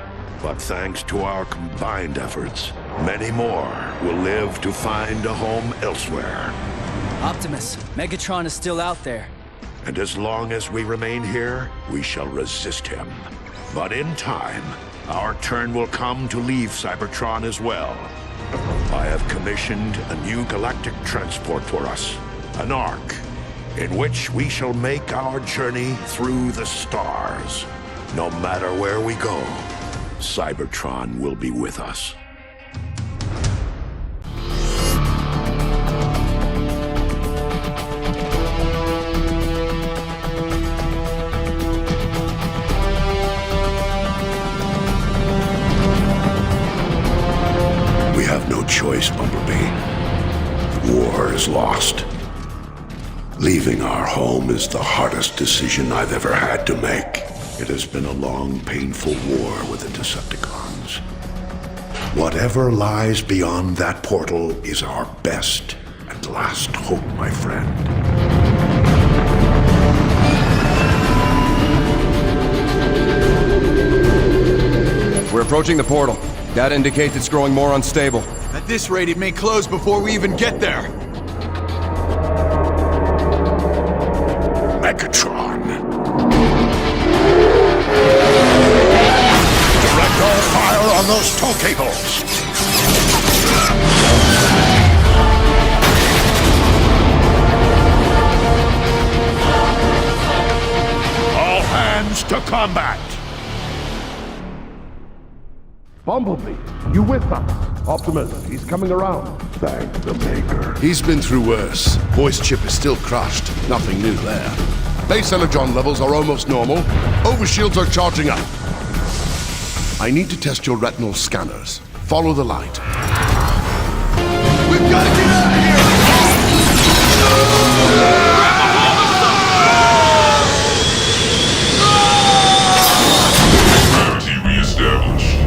but thanks to our combined efforts, many more will live to find a home elsewhere. Optimus, Megatron is still out there. And as long as we remain here, we shall resist him. But in time, our turn will come to leave Cybertron as well. I have commissioned a new galactic transport for us, an Ark, in which we shall make our journey through the stars. No matter where we go, Cybertron will be with us. We have no choice, Bumblebee. The war is lost. Leaving our home is the hardest decision I've ever had to make. It has been a long, painful war with the Decepticons. Whatever lies beyond that portal is our best and last hope, my friend. We're approaching the portal. Data indicates it's growing more unstable. At this rate, it may close before we even get there. Megatron. Direct all fire on those tow cables. All hands to combat. Bumblebee, you with us? Optimus, he's coming around. Thank the Maker. He's been through worse. Voice chip is still crushed. Nothing new there. Base energon levels are almost normal. Overshields are charging up. I need to test your retinal scanners. Follow the light. We've got to get out of here! Gravity reestablished.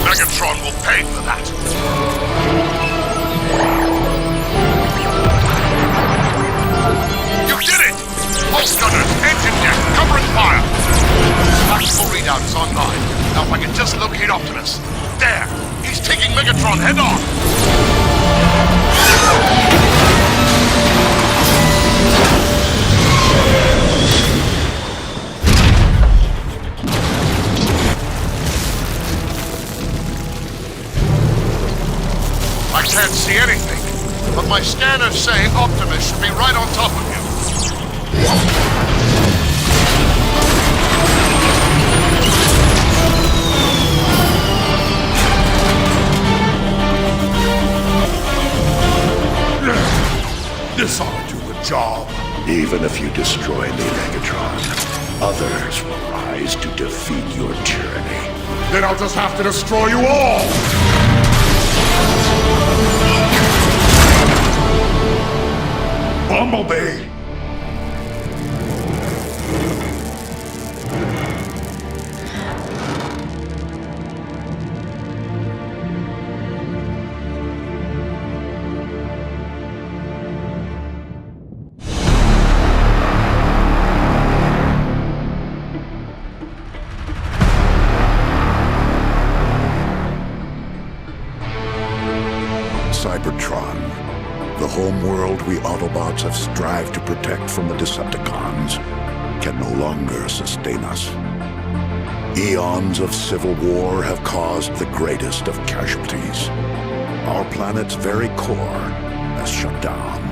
Megatron will pay for that. You did it! Pulse gunners, engine deck, covering fire. Tactical readout is online. Now if I can just locate Optimus. There! He's taking Megatron head on! I can't see anything, but my scanners say Optimus should be right on top of you. This ought to do the job. Even if you destroy me, Megatron, others will rise to defeat your tyranny. Then I'll just have to destroy you all! Bumblebee! Cybertron, the home world we Autobots have strived to protect from the Decepticons, can no longer sustain us. Eons of civil war have caused the greatest of casualties. Our planet's very core has shut down,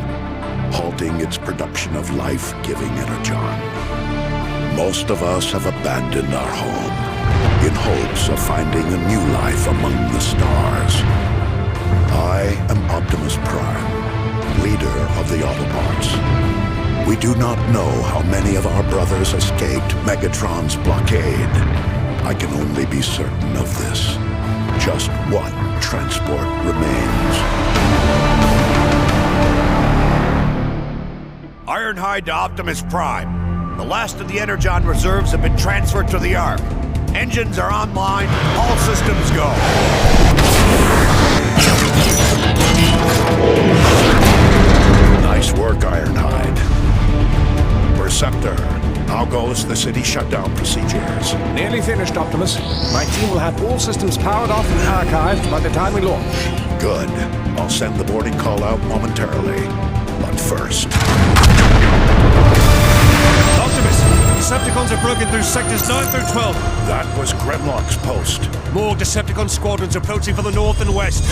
halting its production of life-giving energon. Most of us have abandoned our home in hopes of finding a new life among the stars. I am Optimus Prime, leader of the Autobots. We do not know how many of our brothers escaped Megatron's blockade. I can only be certain of this. Just one transport remains. Ironhide to Optimus Prime. The last of the Energon reserves have been transferred to the Ark. Engines are online, all systems go. Nice work, Ironhide. Perceptor, how goes the city shutdown procedures? Nearly finished, Optimus. My team will have all systems powered off and archived by the time we launch. Good. I'll send the boarding call out momentarily. But first... Optimus, Decepticons have broken through sectors 9 through 12. That was Grimlock's post. More Decepticon squadrons approaching from the north and west.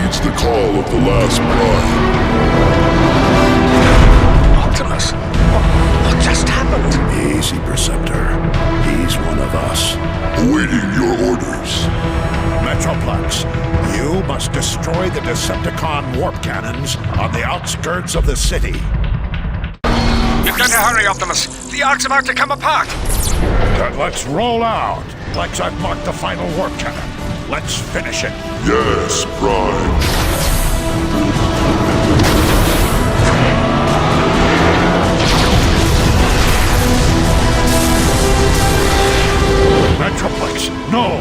heeds the call of the last Prime. Optimus, what just happened? Easy, Perceptor. He's one of us. Awaiting your orders. Metroplex, you must destroy the Decepticon warp cannons on the outskirts of the city. You've got to hurry, Optimus. The Ark's about to come apart. Then let's roll out. Plex, I've marked the final warp cannon. Let's finish it. Yes, Prime. Metroplex, no!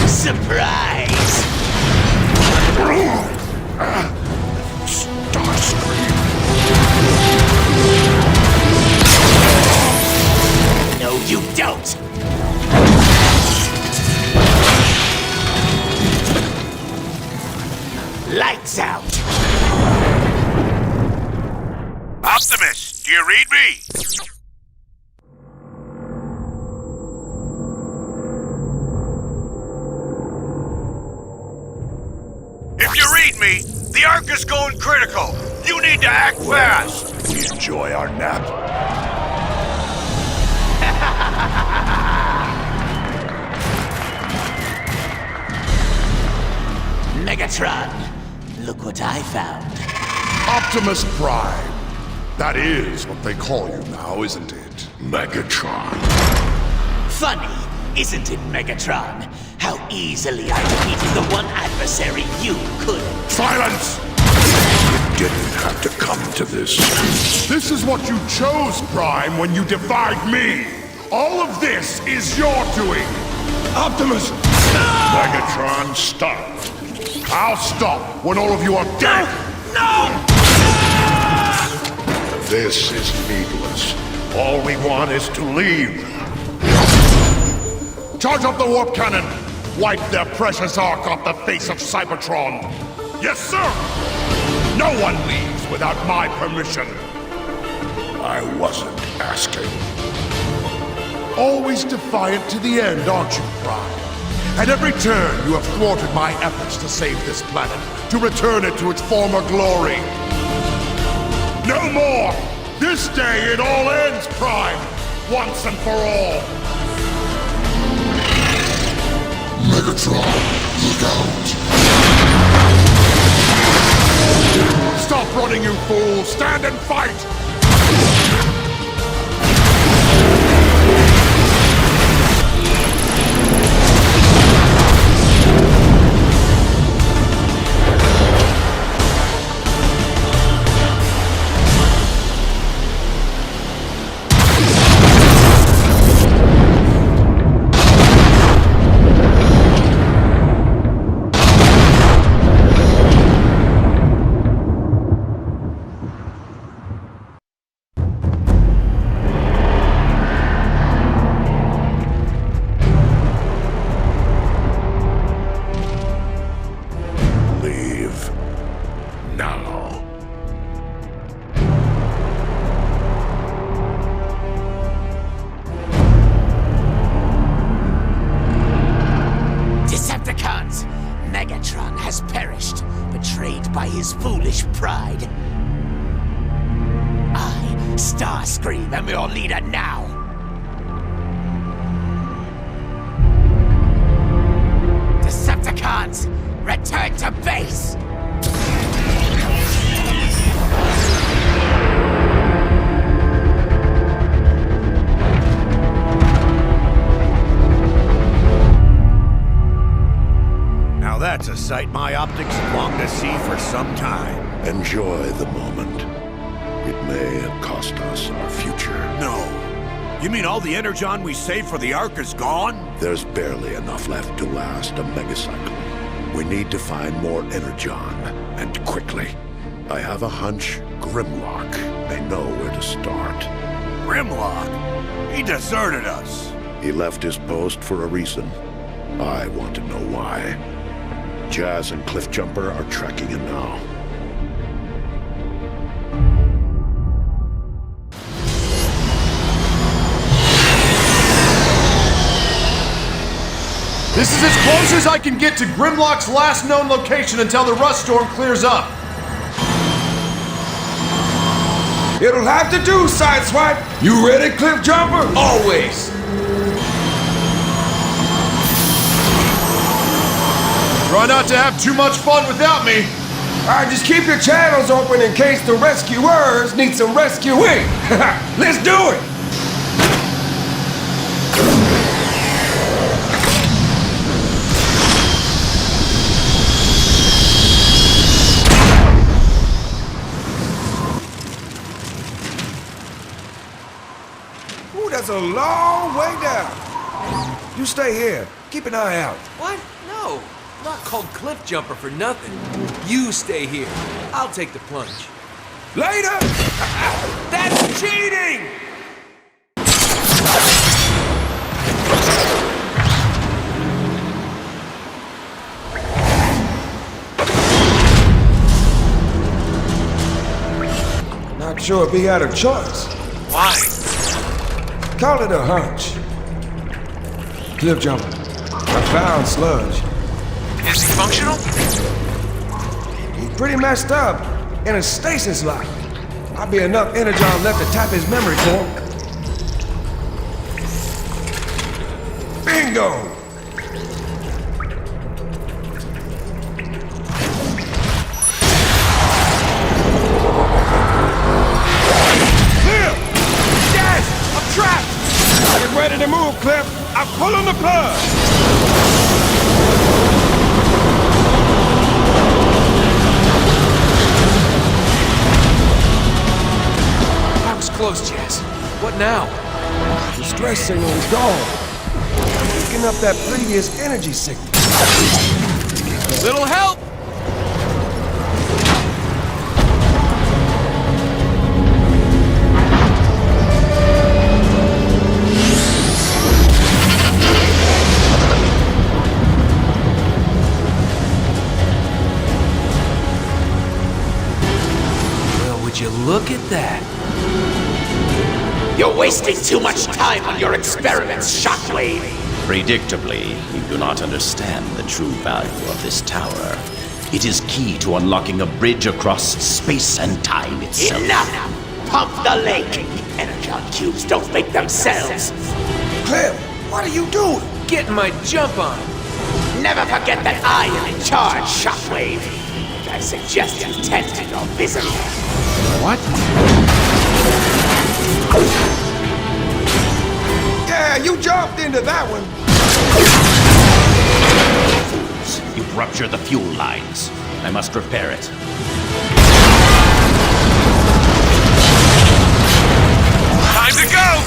Surprise! Starscream. No, you don't! Lights out! Optimus, do you read me? If you read me, the Ark is going critical. You need to act fast. We enjoy our nap. Megatron, look what I found. Optimus Prime. That is what they call you now, isn't it? Megatron. Funny, isn't it, Megatron? How easily I defeated the one adversary you couldn't. Silence! You didn't have to come to this. This is what you chose, Prime, when you defied me. All of this is your doing. Optimus! Megatron, stop. I'll stop when all of you are dead. No! This is needless. All we want is to leave. Charge up the warp cannon. Wipe their precious Ark off the face of Cybertron. Yes, sir! No one leaves without my permission. I wasn't asking. Always defiant to the end, aren't you, Prime? At every turn, you have thwarted my efforts to save this planet, to return it to its former glory. No more! This day it all ends, Prime! Once and for all! Megatron, look out! Stop running, you fool! Stand and fight! Starscream, I'm your leader now. Decepticons, return to base! Now that's a sight my optics have longed to see for some time. Enjoy the moment. It may have cost us our future. No. You mean all the energon we saved for the Ark is gone? There's barely enough left to last a megacycle. We need to find more energon, and quickly. I have a hunch Grimlock may know where to start. Grimlock? He deserted us. He left his post for a reason. I want to know why. Jazz and Cliffjumper are tracking him now. This is as close as I can get to Grimlock's last known location until the rust storm clears up. It'll have to do, Sideswipe. You ready, Cliffjumper? Always. Try not to have too much fun without me. Alright, just keep your channels open in case the rescuers need some rescuing. Let's do it! Ooh, that's a long way down. You stay here. Keep an eye out. What? No. I'm not called Cliffjumper for nothing. You stay here. I'll take the plunge. Later! That's cheating! Not sure if he had a choice. Why? Call it a hunch. Cliffjumper, I found Sludge. Is he functional? He's pretty messed up in a stasis lock. Might be enough energon left to tap his memory core. Bingo! Clear! Yes! I'm trapped! Get ready to move, Cliff! I'm pulling the plug! Close, Jazz. What now? The stress signal is gone. Picking up that previous energy signal. Little help! Well, would you look at that? You're wasting too much time on your experiments, Shockwave! Predictably, you do not understand the true value of this tower. It is key to unlocking a bridge across space and time itself. Enough! Pump the lake! Energon cubes don't make themselves! Cliff, what are you doing? Getting my jump on! Never forget that I am in charge, Shockwave! And I suggest you tend to your business. What? Yeah, you jumped into that one. Fools, you've ruptured the fuel lines. I must repair it. Time to go!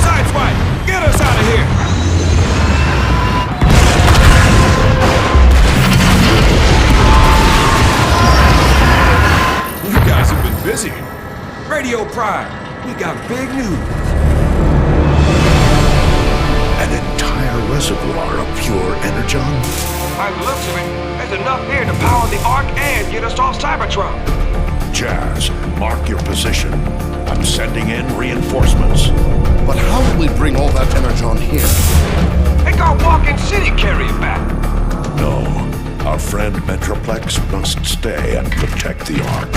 Sideswipe, get us out of here! You guys have been busy. Radio Prime, we got big news. An entire reservoir of pure energon? By the looks of it, there's enough here to power the Ark and get us off Cybertron. Jazz, mark your position. I'm sending in reinforcements. But how will we bring all that energon here? complex must stay and protect the Ark.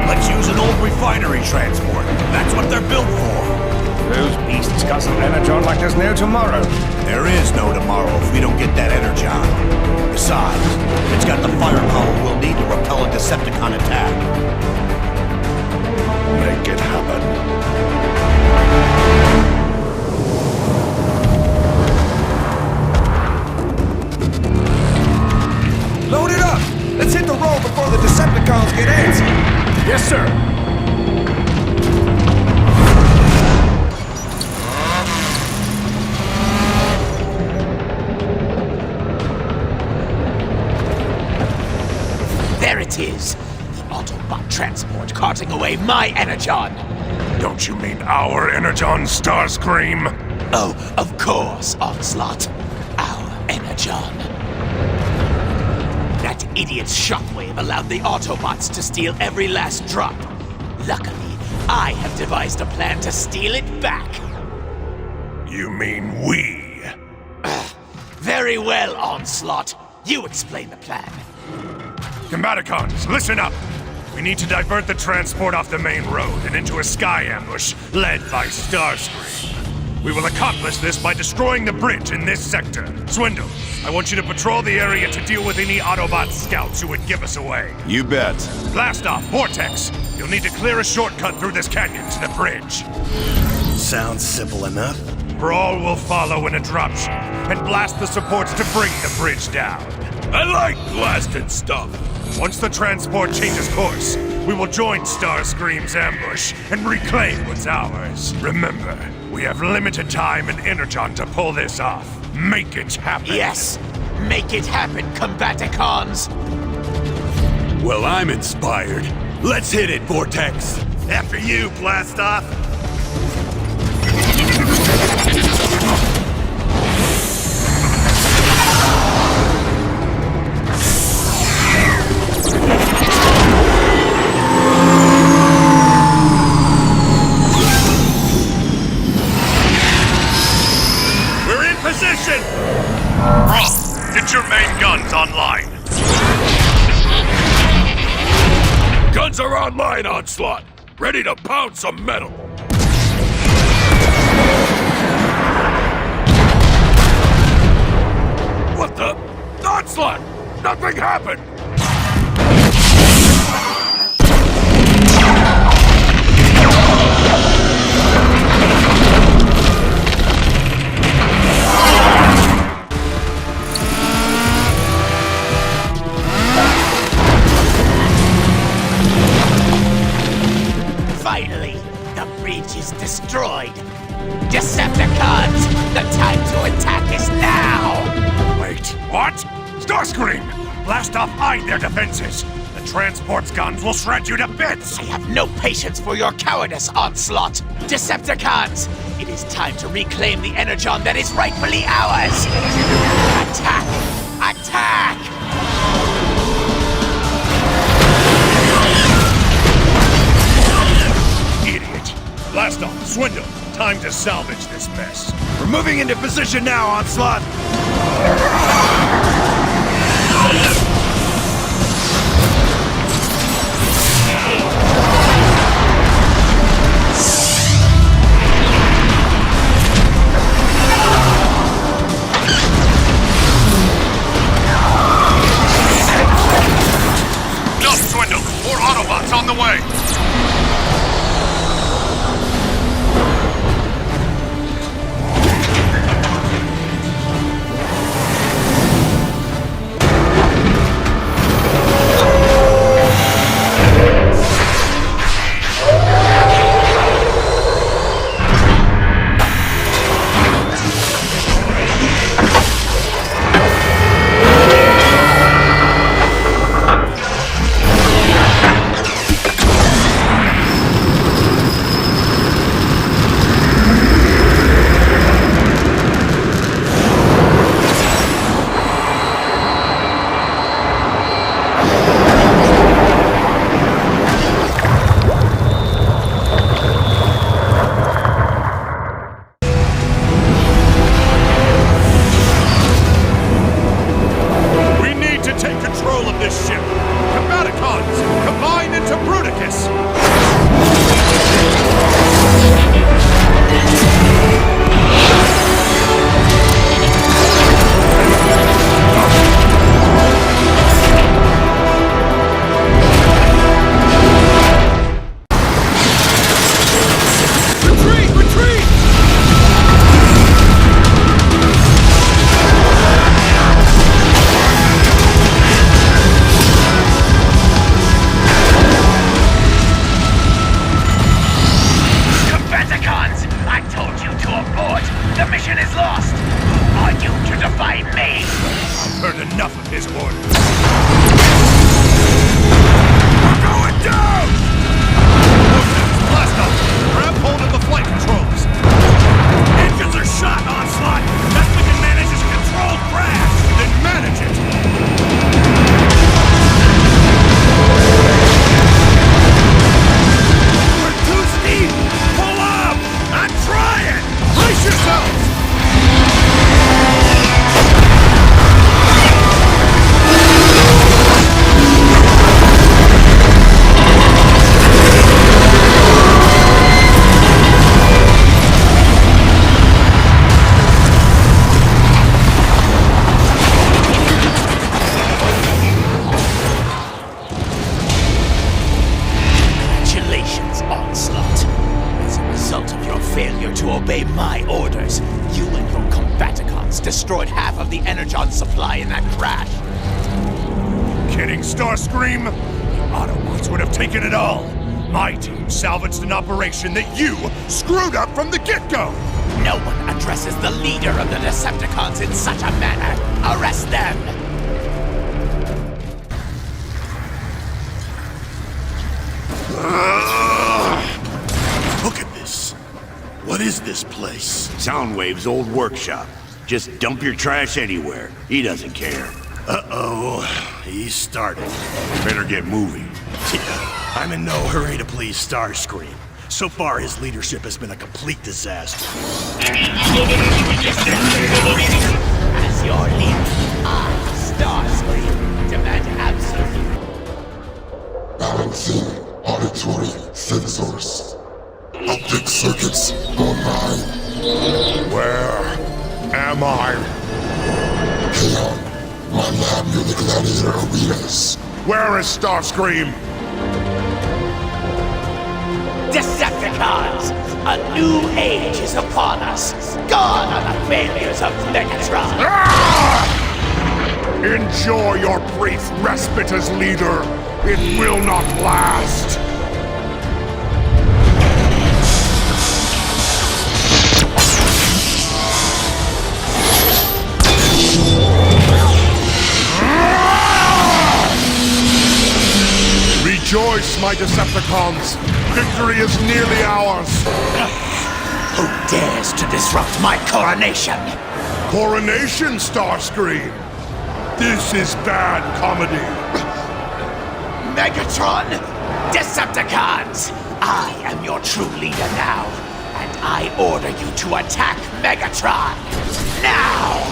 Let's use an old refinery transport. That's what they're built for. Those beasts got some energon like there's no tomorrow. There is no tomorrow if we don't get that energon. Besides, it's got the firepower we'll need to repel a Decepticon attack. Make it happen. Load it up! Let's hit the road before the Decepticons get antsy! Yes, sir. There it is! The Autobot transport carting away my energon! Don't you mean our energon, Starscream? Oh, of course, Onslaught. Our energon. That idiot's shockwave allowed the Autobots to steal every last drop. Luckily, I have devised a plan to steal it back. You mean we? Very well, Onslaught. You explain the plan. Combaticons, listen up! We need to divert the transport off the main road and into a sky ambush led by Starscream. We will accomplish this by destroying the bridge in this sector. Swindle, I want you to patrol the area to deal with any Autobot scouts who would give us away. You bet. Blast off, Vortex! You'll need to clear a shortcut through this canyon to the bridge. Sounds simple enough. Brawl will follow in a dropship and blast the supports to bring the bridge down. I like blasted stuff. Once the transport changes course, we will join Starscream's ambush and reclaim what's ours. Remember, we have limited time and energon to pull this off. Make it happen. Yes, make it happen, Combaticons! Well, I'm inspired. Let's hit it, Vortex. After you, blast off. We're in position! Roth, get your main guns online. Guns are online, Onslaught. Ready to pound some metal. What the? Onslaught! Nothing happened! Finally, the bridge is destroyed. Decepticons, the time to attack is now! Wait, what? Starscream! Blast off eyed their defenses. The transport's guns will shred you to bits. I have no patience for your cowardice, Onslaught. Decepticons, it is time to reclaim the energon that is rightfully ours. Attack! Attack! Blast off, Swindle. Time to salvage this mess. We're moving into position now, Onslaught. No, Swindle. More Autobots on the way. for you to defy me! I've heard enough of his orders. We're going down! Blast off! Grab hold of the flight controls! Engines are shot, Onslaught! Best we can manage is a controlled crash! Then manage it! We're too steep! Pull up! I'm trying! Brace yourselves! Congratulations, Onslaught. As a result of your failure to obey my orders, you and your combaticons destroyed half of the energon supply in that crash. Kidding, Starscream? The Autobots would have taken it all. My team salvaged an operation that you screwed up from the get-go. No one addresses the leader of the Decepticons in such a manner. Arrest them! Look at this. What is this place? Soundwave's old workshop. Just dump your trash anywhere. He doesn't care. Uh-oh. He started. Better get moving. I'm in no hurry to please Starscream. So far, his leadership has been a complete disaster. As your leader, I, Starscream, demand absolute. Balancing auditory sensors. Optic circuits online. Where am I? Kaon, my lab near the gladiator arenas. Where is Starscream? Decepticons! A new age is upon us. Gone are the failures of Megatron. Enjoy your brief respite as leader. It will not last. Rejoice, my Decepticons! Victory is nearly ours! Who dares to disrupt my coronation? Coronation, Starscream! This is bad comedy! Megatron! Decepticons! I am your true leader now, and I order you to attack Megatron! Now!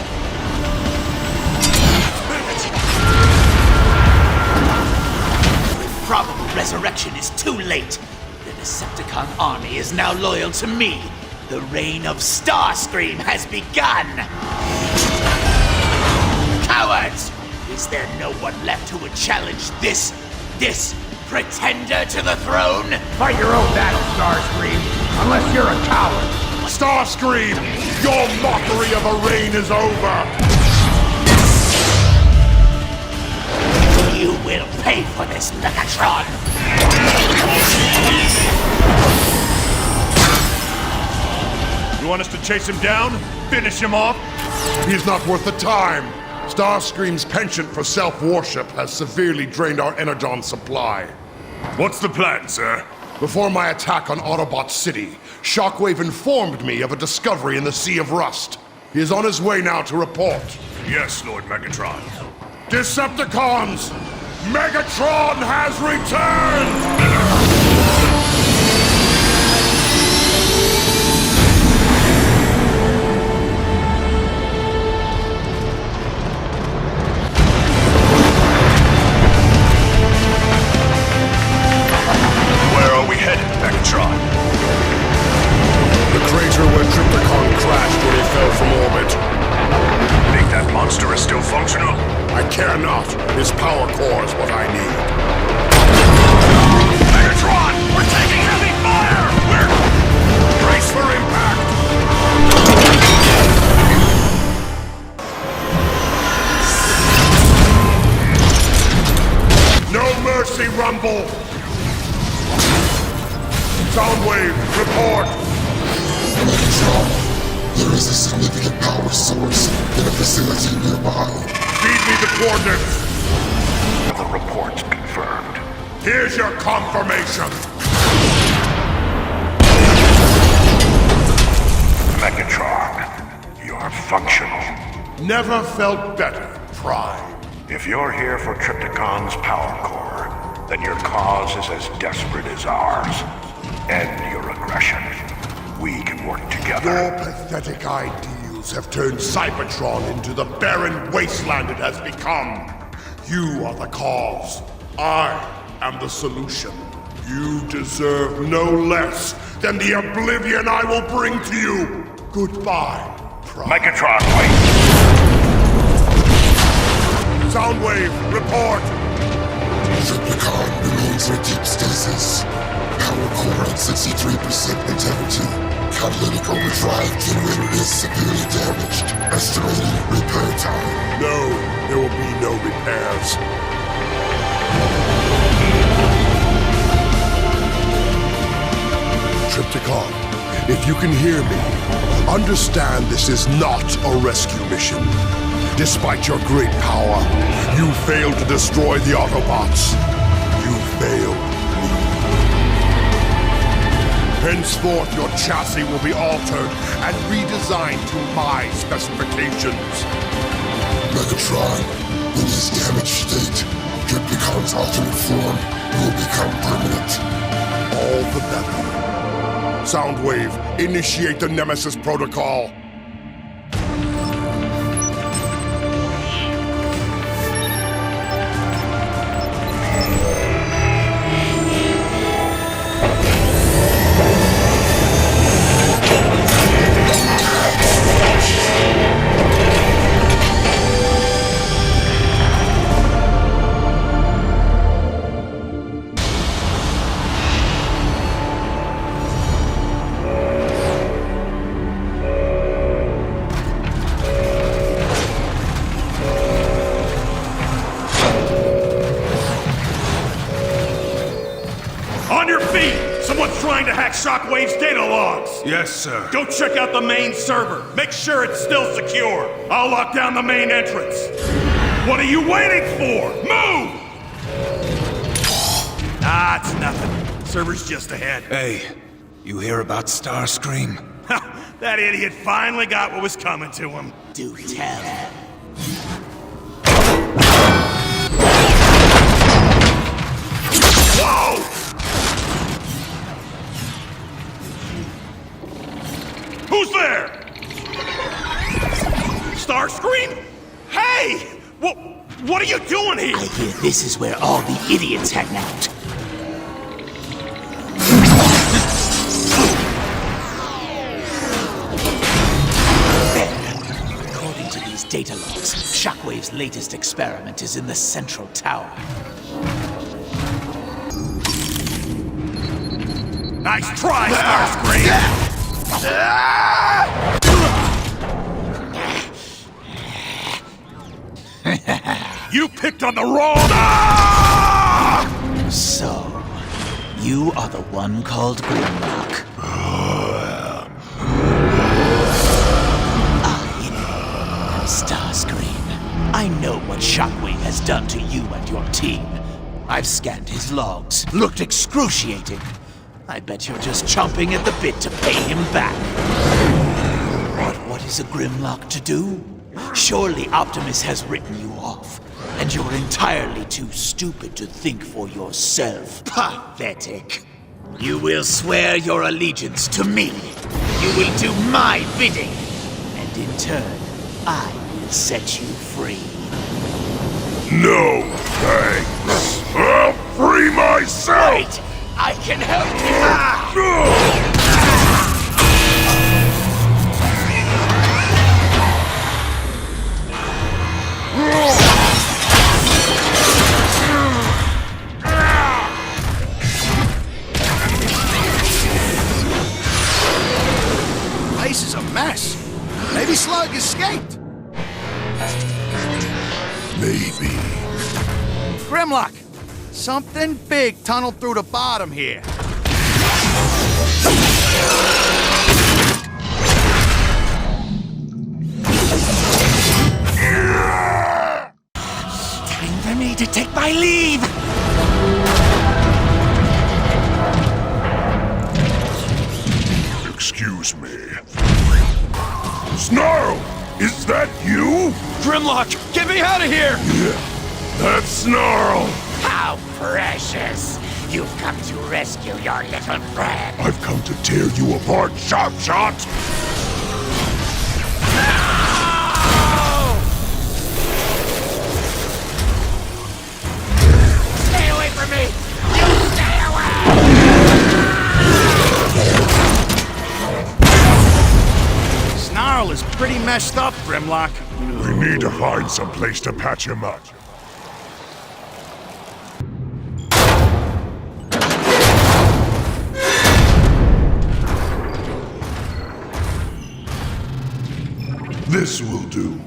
Probable resurrection is too late. The Decepticon army is now loyal to me. The reign of Starscream has begun! Cowards! Is there no one left who would challenge this pretender to the throne? Fight your own battle, Starscream, unless you're a coward. Starscream, your mockery of a reign is over. You will pay for this, Megatron! You want us to chase him down? Finish him off? He's not worth the time. Starscream's penchant for self-worship has severely drained our energon supply. What's the plan, sir? Before my attack on Autobot City, Shockwave informed me of a discovery in the Sea of Rust. He is on his way now to report. Yes, Lord Megatron. Decepticons! Megatron has returned! Where are we headed, Megatron? The crater where Tripticon crashed when he fell from orbit. Think that monster is still functional? I care not. His power core is what I need. Megatron! We're taking heavy fire! Brace for impact! No mercy, Rumble! Soundwave, report! Megatron, there is a significant power source coordinates! The report's confirmed. Here's your confirmation! Megatron, you're functional. Never felt better, Prime. If you're here for Trypticon's power core, then your cause is as desperate as ours. End your aggression. We can work together. Your pathetic ideals have turned Cybertron into the barren wasteland it has become. You are the cause. I am the solution. You deserve no less than the oblivion I will bring to you. Goodbye, Prime. Megatron, wait. Soundwave, report. Trypticon remains in deep stasis. Power core at 63% integrity. Catalytic overdrive generator is severely damaged. Estimated repair time. No, there will be no repairs. Trypticon, if you can hear me, understand this is not a rescue mission. Despite your great power, you failed to destroy the Autobots. You failed me. Henceforth, your chassis will be altered and redesigned to my specifications. Megatron, in his damaged state, Trypticon's alternate form will become permanent. All the better. Soundwave, initiate the Nemesis Protocol. Shockwave's data logs! Yes, sir. Go check out the main server. Make sure it's still secure. I'll lock down the main entrance. What are you waiting for? Move! Ah, it's nothing. Server's just ahead. Hey, you hear about Starscream? That idiot finally got what was coming to him. Do tell. Whoa! Who's there? Starscream? Hey! What are you doing here? I hear this is where all the idiots hang out. There. According to these data logs, Shockwave's latest experiment is in the central tower. Nice try, Starscream! You picked on the wrong... So, you are the one called Grimlock. Starscream, I know what Shockwave has done to you and your team. I've scanned his logs. Looked excruciating. I bet you're just chomping at the bit to pay him back. But what is a Grimlock to do? Surely Optimus has written you off, and you're entirely too stupid to think for yourself. Pathetic. You will swear your allegiance to me. You will do my bidding. And in turn, I will set you free. No thanks. I'll free myself! Wait! I can help you! Place is a mess. Maybe Slug escaped. Maybe. Grimlock, something big tunneled through the bottom here. I leave! Excuse me. Snarl! Is that you? Grimlock, get me out of here! Yeah, that's Snarl! How precious! You've come to rescue your little friend. I've come to tear you apart, Sharp Shot! Stay away from me! You stay away! Snarl is pretty messed up, Grimlock. We need to find some place to patch him up. This will do.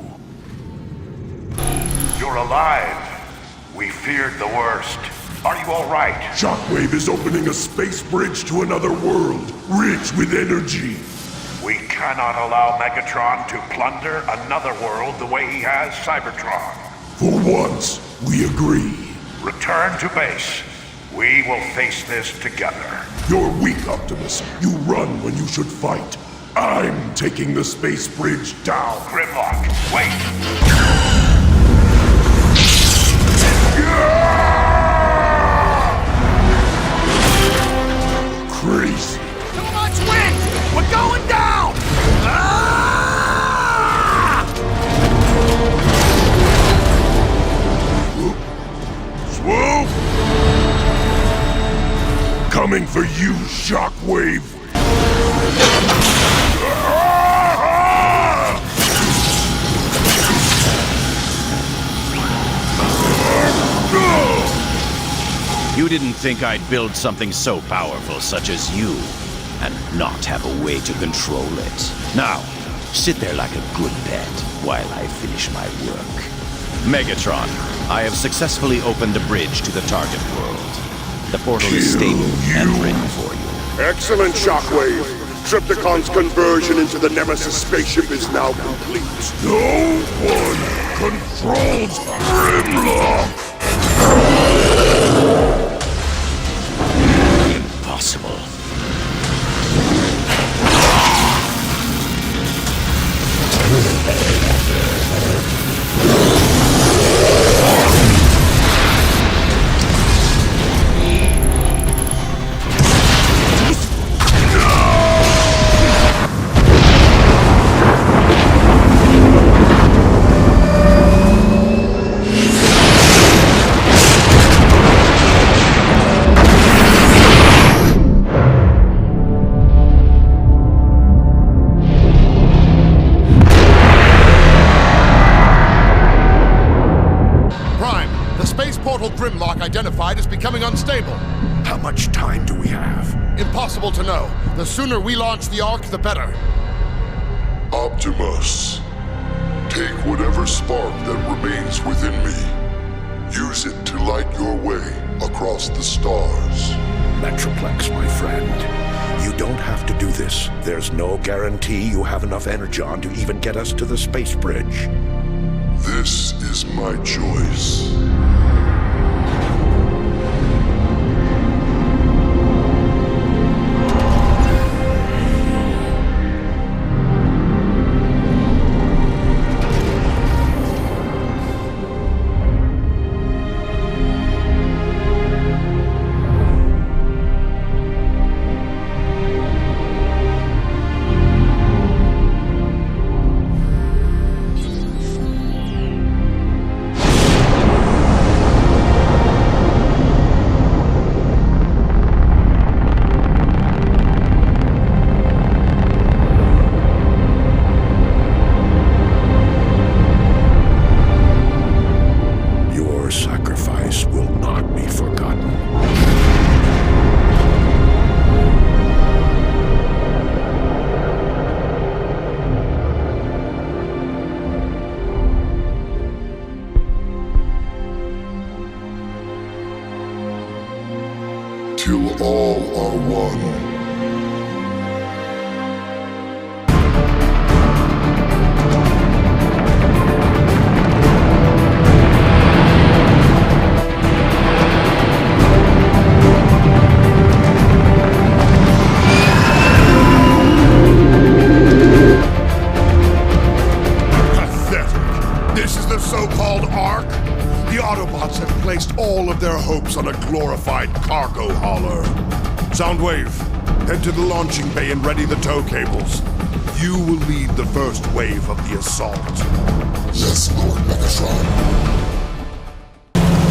You're alive. We feared the worst. Are you all right? Shockwave is opening a space bridge to another world, rich with energy. We cannot allow Megatron to plunder another world the way he has Cybertron. For once, we agree. Return to base. We will face this together. You're weak, Optimus. You run when you should fight. I'm taking the space bridge down. Grimlock, wait! Crazy. Too much wind! We're going down! Ah! Swoop! Coming for you, Shockwave! You didn't think I'd build something so powerful such as you, and not have a way to control it. Now, sit there like a good pet while I finish my work. Megatron, I have successfully opened a bridge to the target world. The portal is stable and ready for you. Excellent, Shockwave. Trypticon's conversion into the Nemesis spaceship is now complete. No one controls Grimlock! Impossible. Grimlock identified as becoming unstable. How much time do we have? Impossible to know. The sooner we launch the Ark, the better. Optimus, take whatever spark that remains within me. Use it to light your way across the stars. Metroplex, my friend. You don't have to do this. There's no guarantee you have enough energon to even get us to the space bridge. This is my choice. Till all are one. This is the so-called Ark? The Autobots have placed all of their hopes on a glorified cargo hauler. Soundwave, head to the launching bay and ready the tow cables. You will lead the first wave of the assault. Yes, Lord Megatron.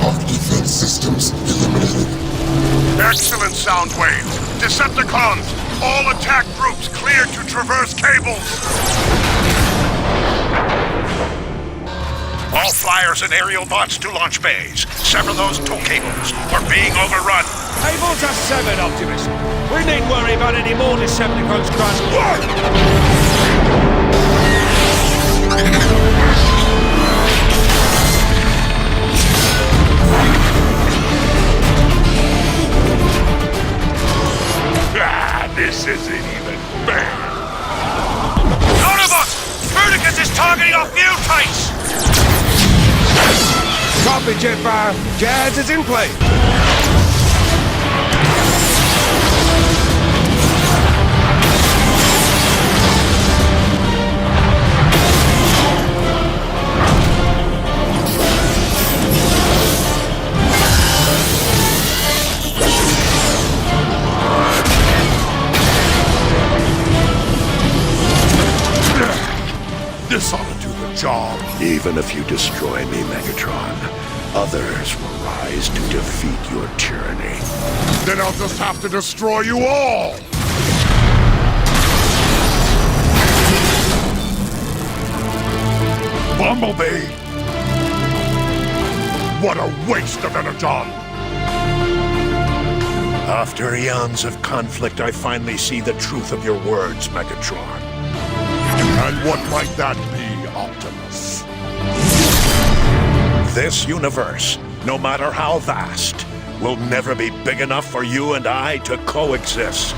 Arc defense systems eliminated. Excellent, Soundwave. Decepticons, all attack groups cleared to traverse cables. All flyers and aerial bots to launch bays. Sever those tow cables. We're being overrun. Cables are severed, Optimus. We needn't worry about any more Decepticons crashing. This isn't even fair. Autobots! Verticus is targeting our fuel tanks! Copy, Jetfire. Jazz is in play. This ought to do the job. Even if you destroy me, Megatron, others will rise to defeat your tyranny. Then I'll just have to destroy you all! Bumblebee! What a waste of energon! After eons of conflict, I finally see the truth of your words, Megatron. And what might that be, Optimus? This universe, no matter how vast, will never be big enough for you and I to coexist.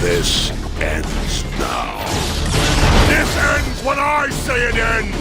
This ends now. This ends when I say it ends!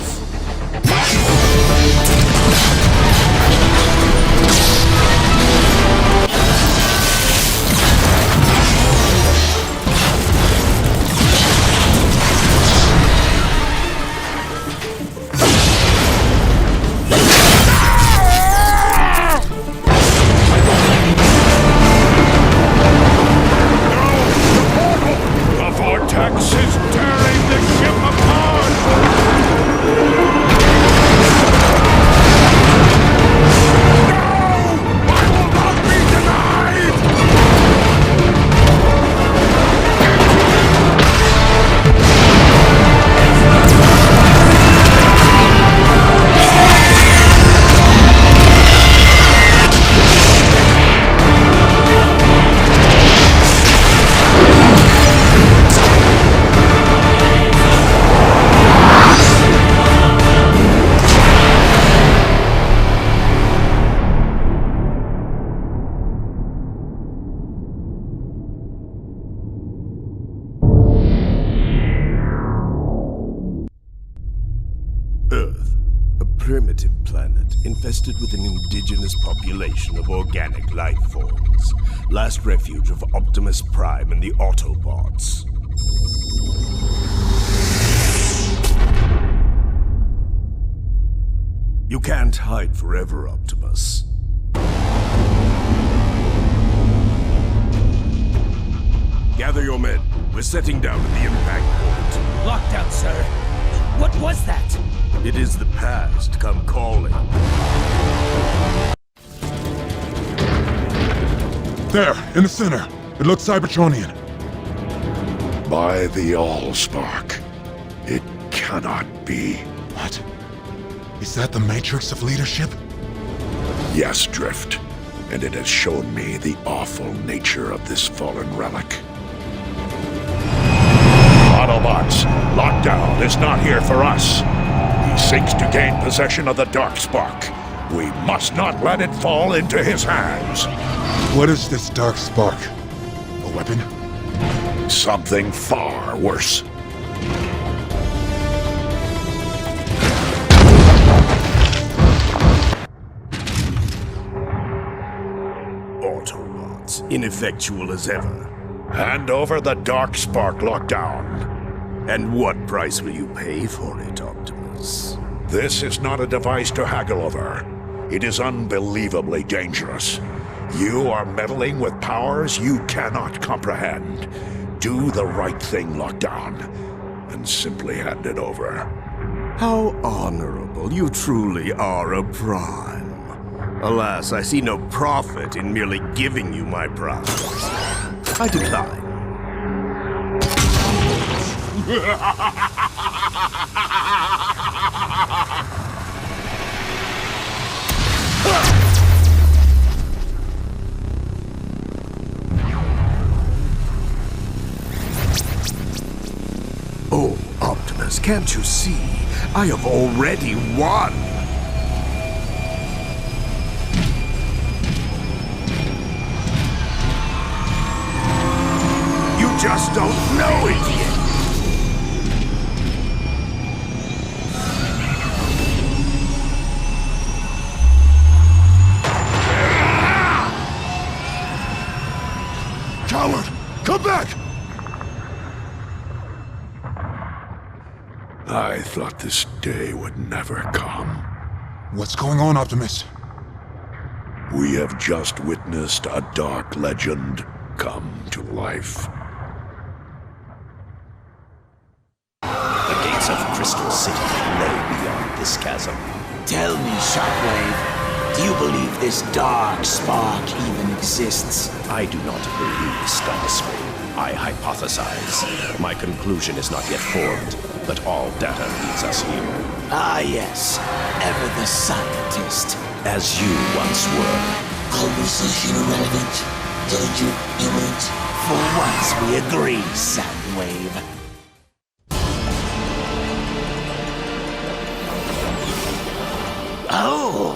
Earth, a primitive planet infested with an indigenous population of organic life forms. Last refuge of Optimus Prime and the Autobots. You can't hide forever, Optimus. Gather your men. We're setting down at the impact point. Lockdown, sir. What was that? It is the past come calling. There, in the center. It looks Cybertronian. By the Allspark. It cannot be. What? Is that the matrix of leadership? Yes, Drift. And it has shown me the awful nature of this fallen relic. Autobots, Lockdown is not here for us. He seeks to gain possession of the Darkspark. We must not let it fall into his hands. What is this Darkspark? A weapon? Something far worse. Autobots, ineffectual as ever. Hand over the Darkspark, Lockdown. And what price will you pay for it, Optimus? This is not a device to haggle over. It is unbelievably dangerous. You are meddling with powers you cannot comprehend. Do the right thing, Lockdown, and simply hand it over. How honorable. You truly are a Prime. Alas, I see no profit in merely giving you my prize. I decline. Oh, Optimus, can't you see? I have already won! You just don't know it yet! Coward! Come back! I thought this day would never come. What's going on, Optimus? We have just witnessed a dark legend come to life. The gates of Crystal City lay beyond this chasm. Tell me, Shockwave, do you believe this dark spark even exists? I do not believe Starscream. I hypothesize. My conclusion is not yet formed, but all data leads us here. Ah, yes. Ever the scientist. As you once were. Conversation irrelevant. Danger imminent. For once we agree, Soundwave. Oh,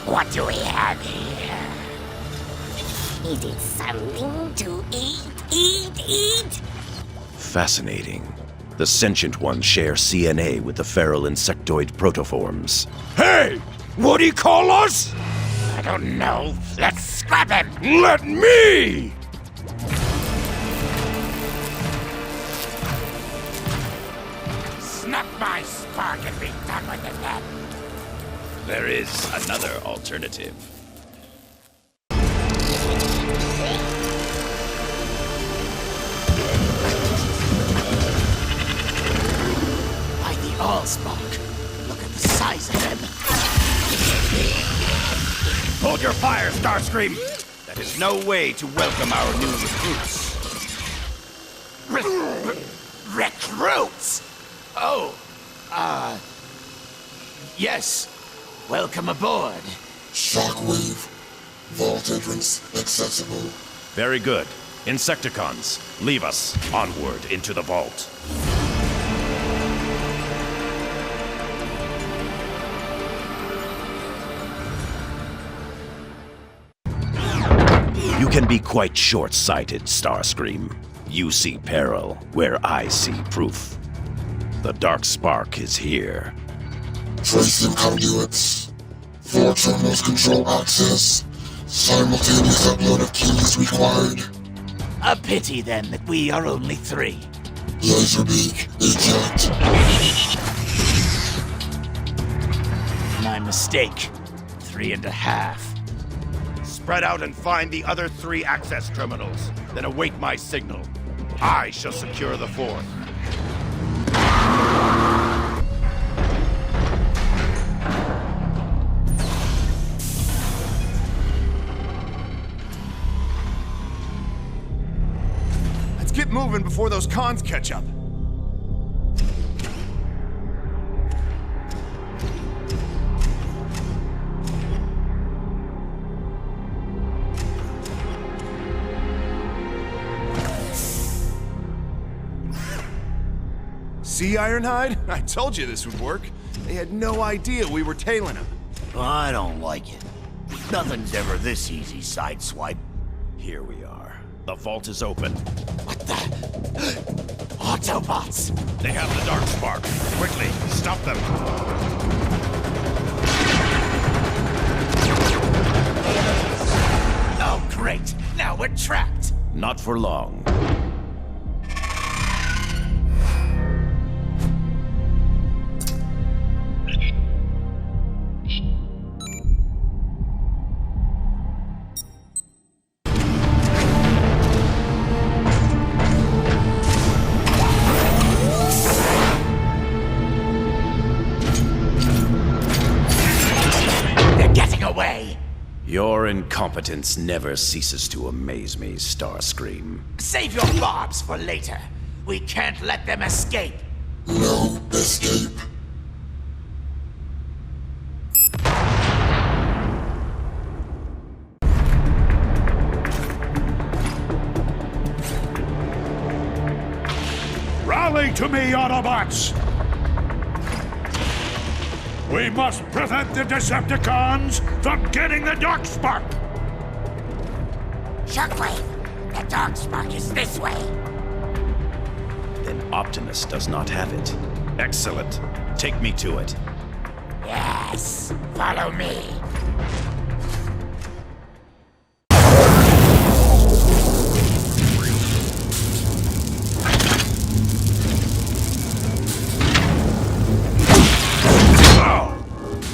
what do we have here? Is it something to eat? Fascinating. The sentient ones share CNA with the feral insectoid protoforms. Hey! What do you call us? I don't know. Let's scrap him! Let me! Snap my spark and be done with it then. There is another alternative. By the Allspark. Look at the size of them. Hold your fire, Starscream! That is no way to welcome our new recruits. Recruits? Oh, yes. Welcome aboard. Shockwave. Vault entrance accessible. Very good. Insecticons, leave us onward into the vault. You can be quite short-sighted, Starscream. You see peril where I see proof. The dark spark is here. Tracing conduits. 4 terminals control access. Simultaneous upload of keys required. A pity, then, that we are only 3. Laserbeak, eject. My mistake. 3.5. Spread out and find the other 3 access terminals. Then await my signal. I shall secure the 4th. get moving before those cons catch up. See, Ironhide? I told you this would work. They had no idea we were tailing them. I don't like it. Nothing's ever this easy, Sideswipe. Here we are. The vault is open. What the? Autobots! They have the dark spark. Quickly, stop them. Oh, great. Now we're trapped. Not for long. Your incompetence never ceases to amaze me, Starscream. Save your barbs for later. We can't let them escape. No escape. Rally to me, Autobots! We must prevent the Decepticons from getting the Darkspark! Shockwave, the Darkspark is this way. Then Optimus does not have it. Excellent. Take me to it. Yes, follow me.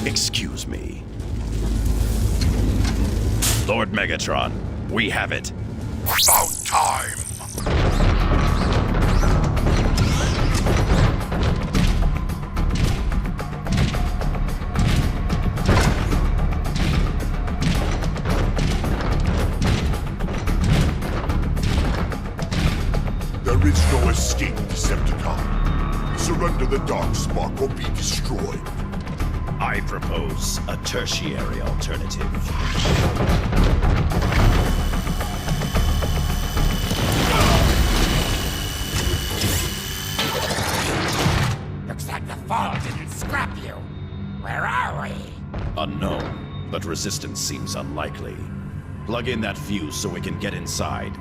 Excuse me. Lord Megatron, we have it. About time. There is no escape, Decepticon. Surrender the Darkspark or be destroyed. I propose a tertiary alternative. Looks like the fall didn't scrap you. Where are we? Unknown, but resistance seems unlikely. Plug in that fuse so we can get inside.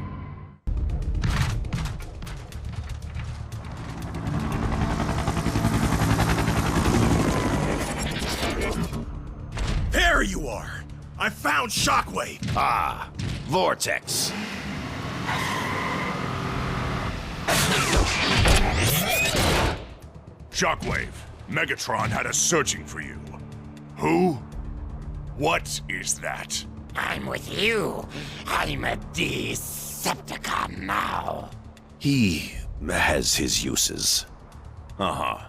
There you are! I found Shockwave! Ah, Vortex. Shockwave, Megatron had us searching for you. Who? What is that? I'm with you. I'm a Decepticon now. He has his uses. Uh-huh.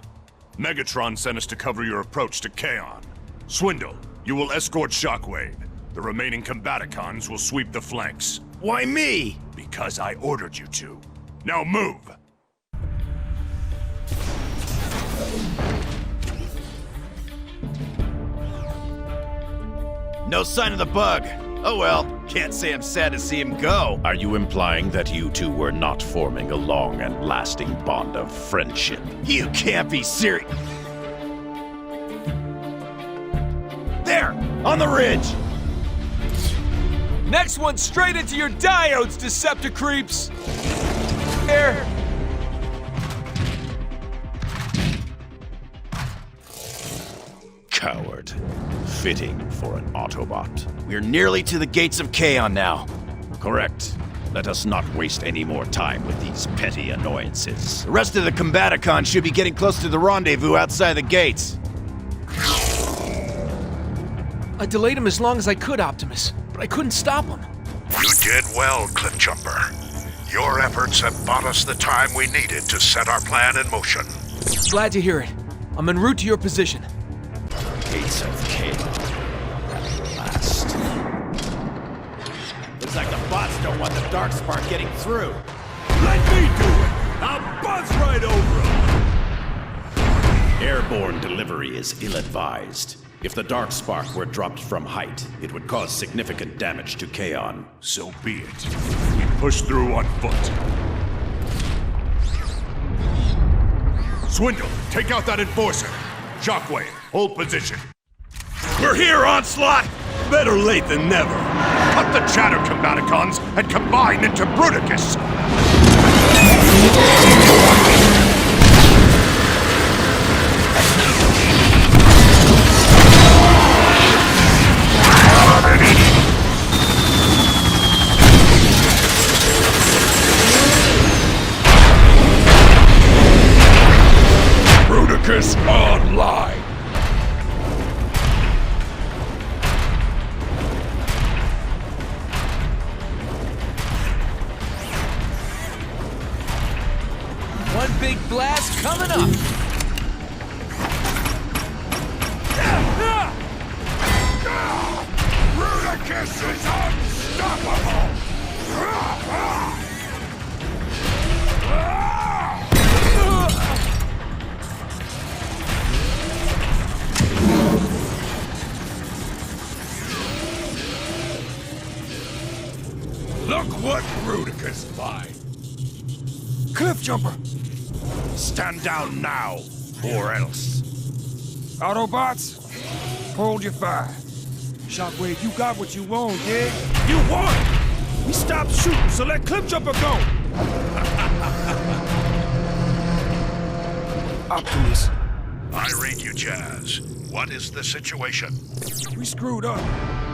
Megatron sent us to cover your approach to Kaon. Swindle, you will escort Shockwave. The remaining Combaticons will sweep the flanks. Why me? Because I ordered you to. Now move! No sign of the bug. Oh well, can't say I'm sad to see him go. Are you implying that you two were not forming a long and lasting bond of friendship? You can't be serious. There! On the ridge! Next one straight into your diodes, Decepticreeps! There! Coward. Fitting for an Autobot. We're nearly to the gates of Kaon now. Correct. Let us not waste any more time with these petty annoyances. The rest of the Combaticons should be getting close to the rendezvous outside the gates. I delayed him as long as I could, Optimus, but I couldn't stop him. You did well, Cliffjumper. Your efforts have bought us the time we needed to set our plan in motion. Glad to hear it. I'm en route to your position. Gates of Kaon. At last. Looks like the bots don't want the Darkspark getting through. Let me do it! I'll buzz right over them! Airborne delivery is ill-advised. If the Dark Spark were dropped from height, it would cause significant damage to Kaon. So be it. We push through on foot. Swindle, take out that enforcer. Shockwave, hold position. We're here, Onslaught! Better late than never. Cut the chatter, Combaticons, and combine into Bruticus! Bruticus online! One big blast coming up! Bruticus is unstoppable! Look what Bruticus finds! Cliff jumper! Stand down now, or else. Autobots, hold your fire. Shockwave, you got what you want, dig? You won! We stopped shooting, so let Cliff jumper go! Optimus. I read you, Jazz. What is the situation? We screwed up.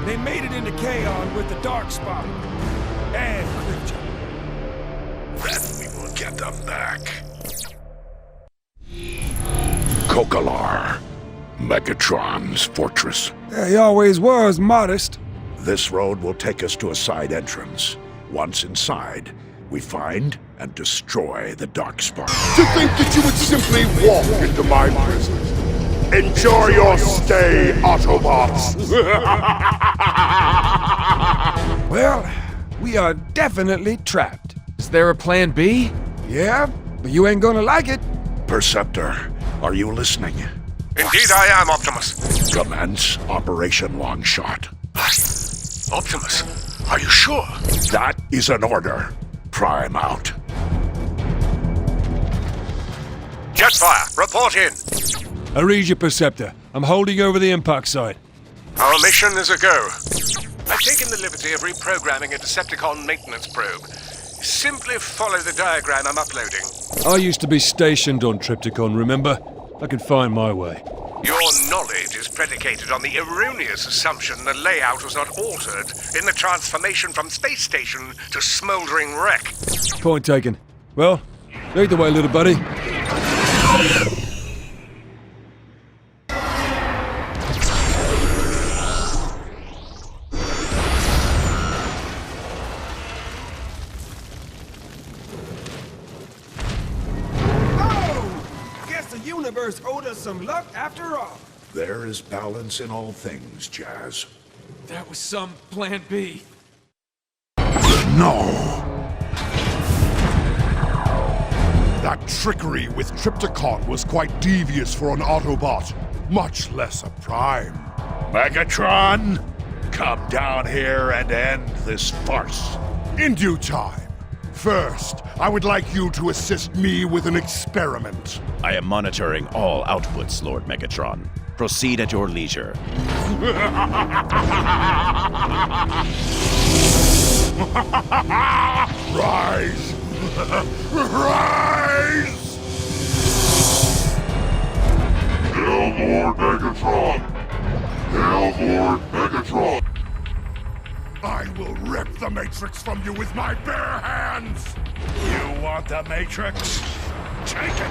They made it into Kaon with the Dark Spark. And Cliff jumper. Then we will get them back. Kokalar, Megatron's fortress. Yeah, he always was modest. This road will take us to a side entrance. Once inside, we find and destroy the Dark Spark. To think that you would simply walk into my prison. Enjoy your stay, Autobots! Well, we are definitely trapped. Is there a plan B? Yeah, but you ain't gonna like it. Perceptor, are you listening? Indeed I am, Optimus. Commence Operation Longshot. Optimus, are you sure? That is an order. Prime out. Jetfire, report in. I read your Perceptor. I'm holding over the impact site. Our mission is a go. I've taken the liberty of reprogramming a Decepticon maintenance probe. Simply follow the diagram I'm uploading. I used to be stationed on Tripticon, remember? I can find my way. Your knowledge is predicated on the erroneous assumption the layout was not altered in the transformation from space station to smoldering wreck. Point taken. Well, lead the way, little buddy. Universe owed us some luck after all. There is balance in all things, Jazz. That was some plan B. No! That trickery with Tripticon was quite devious for an Autobot, much less a Prime. Megatron, come down here and end this farce. In due time. First, I would like you to assist me with an experiment. I am monitoring all outputs, Lord Megatron. Proceed at your leisure. Rise! Rise! Hail Lord Megatron! Hail Lord Megatron! I will rip the Matrix from you with my bare hands! You want the Matrix? Take it!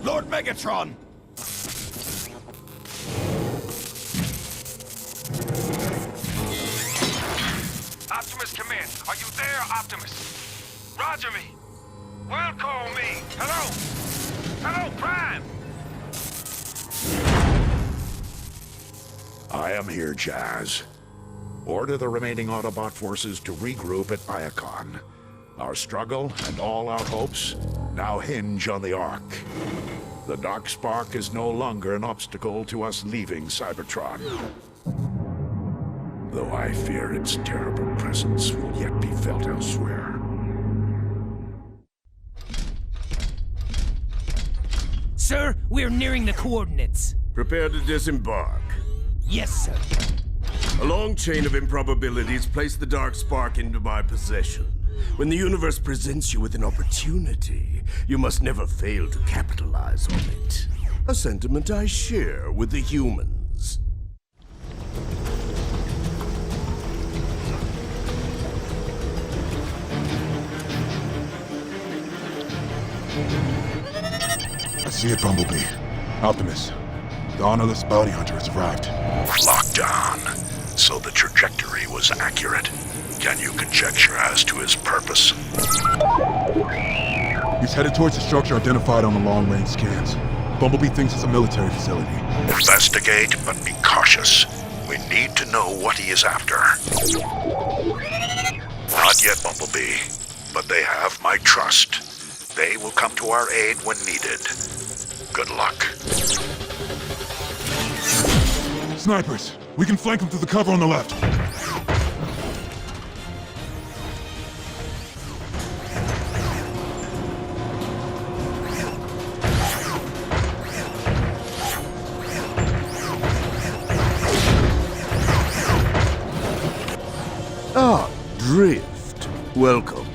Lord Megatron! Optimus Command, are you there, Optimus? Roger me. World call me. Hello? Hello, Prime! I am here, Jazz. Order the remaining Autobot forces to regroup at Iacon. Our struggle and all our hopes now hinge on the Ark. The Dark Spark is no longer an obstacle to us leaving Cybertron. Though I fear its terrible presence will yet be felt elsewhere. Sir, we're nearing the coordinates. Prepare to disembark. Yes, sir. A long chain of improbabilities place the Dark Spark into my possession. When the universe presents you with an opportunity, you must never fail to capitalize on it. A sentiment I share with the humans. I see it, Bumblebee. Optimus, the honorless bounty hunter has arrived. Locked on, so the trajectory was accurate. Can you conjecture as to his purpose? He's headed towards the structure identified on the long-range scans. Bumblebee thinks it's a military facility. Investigate, but be cautious. We need to know what he is after. Not yet, Bumblebee, but they have my trust. They will come to our aid when needed. Good luck. Snipers! We can flank them through the cover on the left. Ah, Drift. Welcome.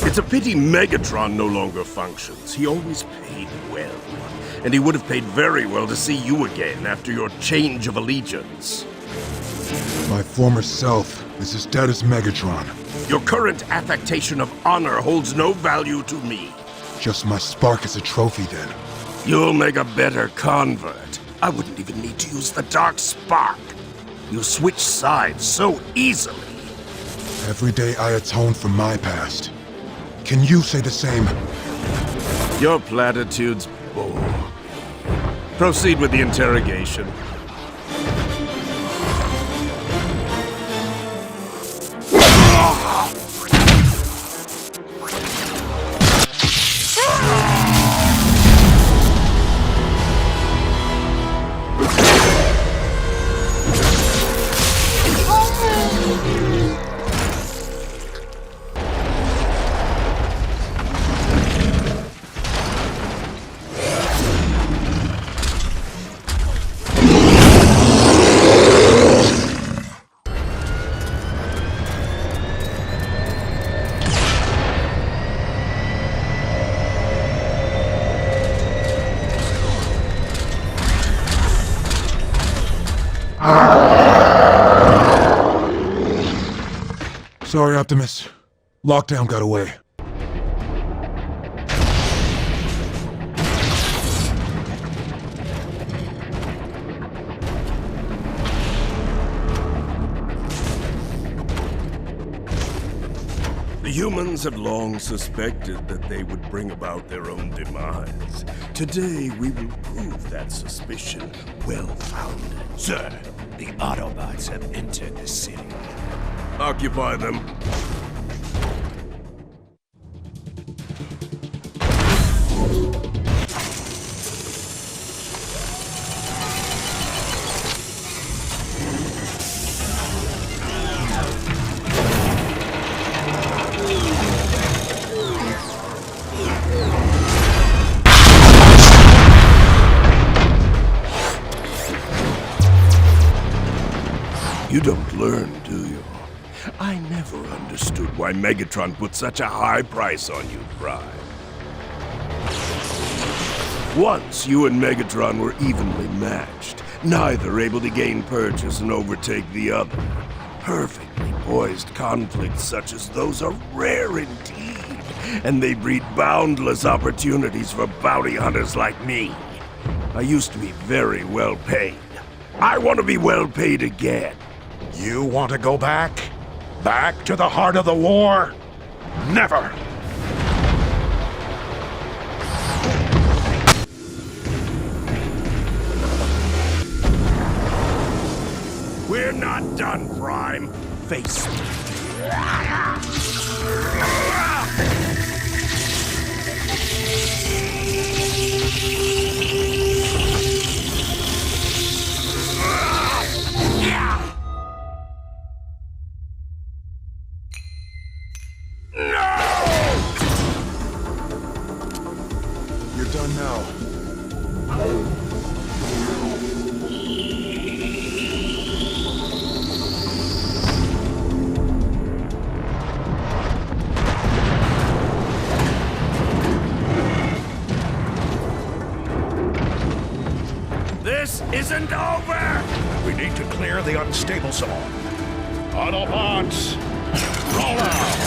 It's a pity Megatron no longer functions. He always paid well. And he would have paid very well to see you again after your change of allegiance. My former self is as dead as Megatron. Your current affectation of honor holds no value to me. Just my spark as a trophy, then. You'll make a better convert. I wouldn't even need to use the Dark Spark. You switch sides so easily. Every day I atone for my past. Can you say the same? Your platitudes bore. Proceed with the interrogation. Sorry, Optimus. Lockdown got away. The humans have long suspected that they would bring about their own demise. Today, we will prove that suspicion well-founded. Sir, the Autobots have entered the city. Occupy them. You don't learn, do you? I never understood why Megatron put such a high price on you, Prime. Once you and Megatron were evenly matched, neither able to gain purchase and overtake the other. Perfectly poised conflicts such as those are rare indeed, And they breed boundless opportunities for bounty hunters like me. I used to be very well paid. I want to be well paid again. You want to go back? Back to the heart of the war? Never! We're not done, Prime. Face me. You're done now. This isn't over! We need to clear the unstable zone. Autobots, roll out!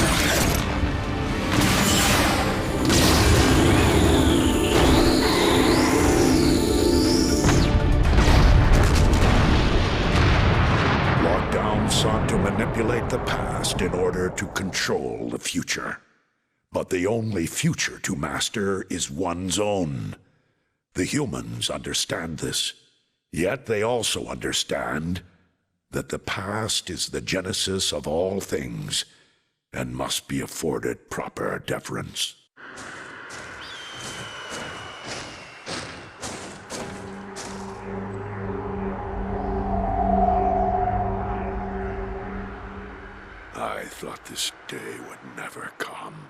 Lockdown sought to manipulate the past in order to control the future. But the only future to master is one's own. The humans understand this, yet they also understand that the past is the genesis of all things and must be afforded proper deference. I thought this day would never come.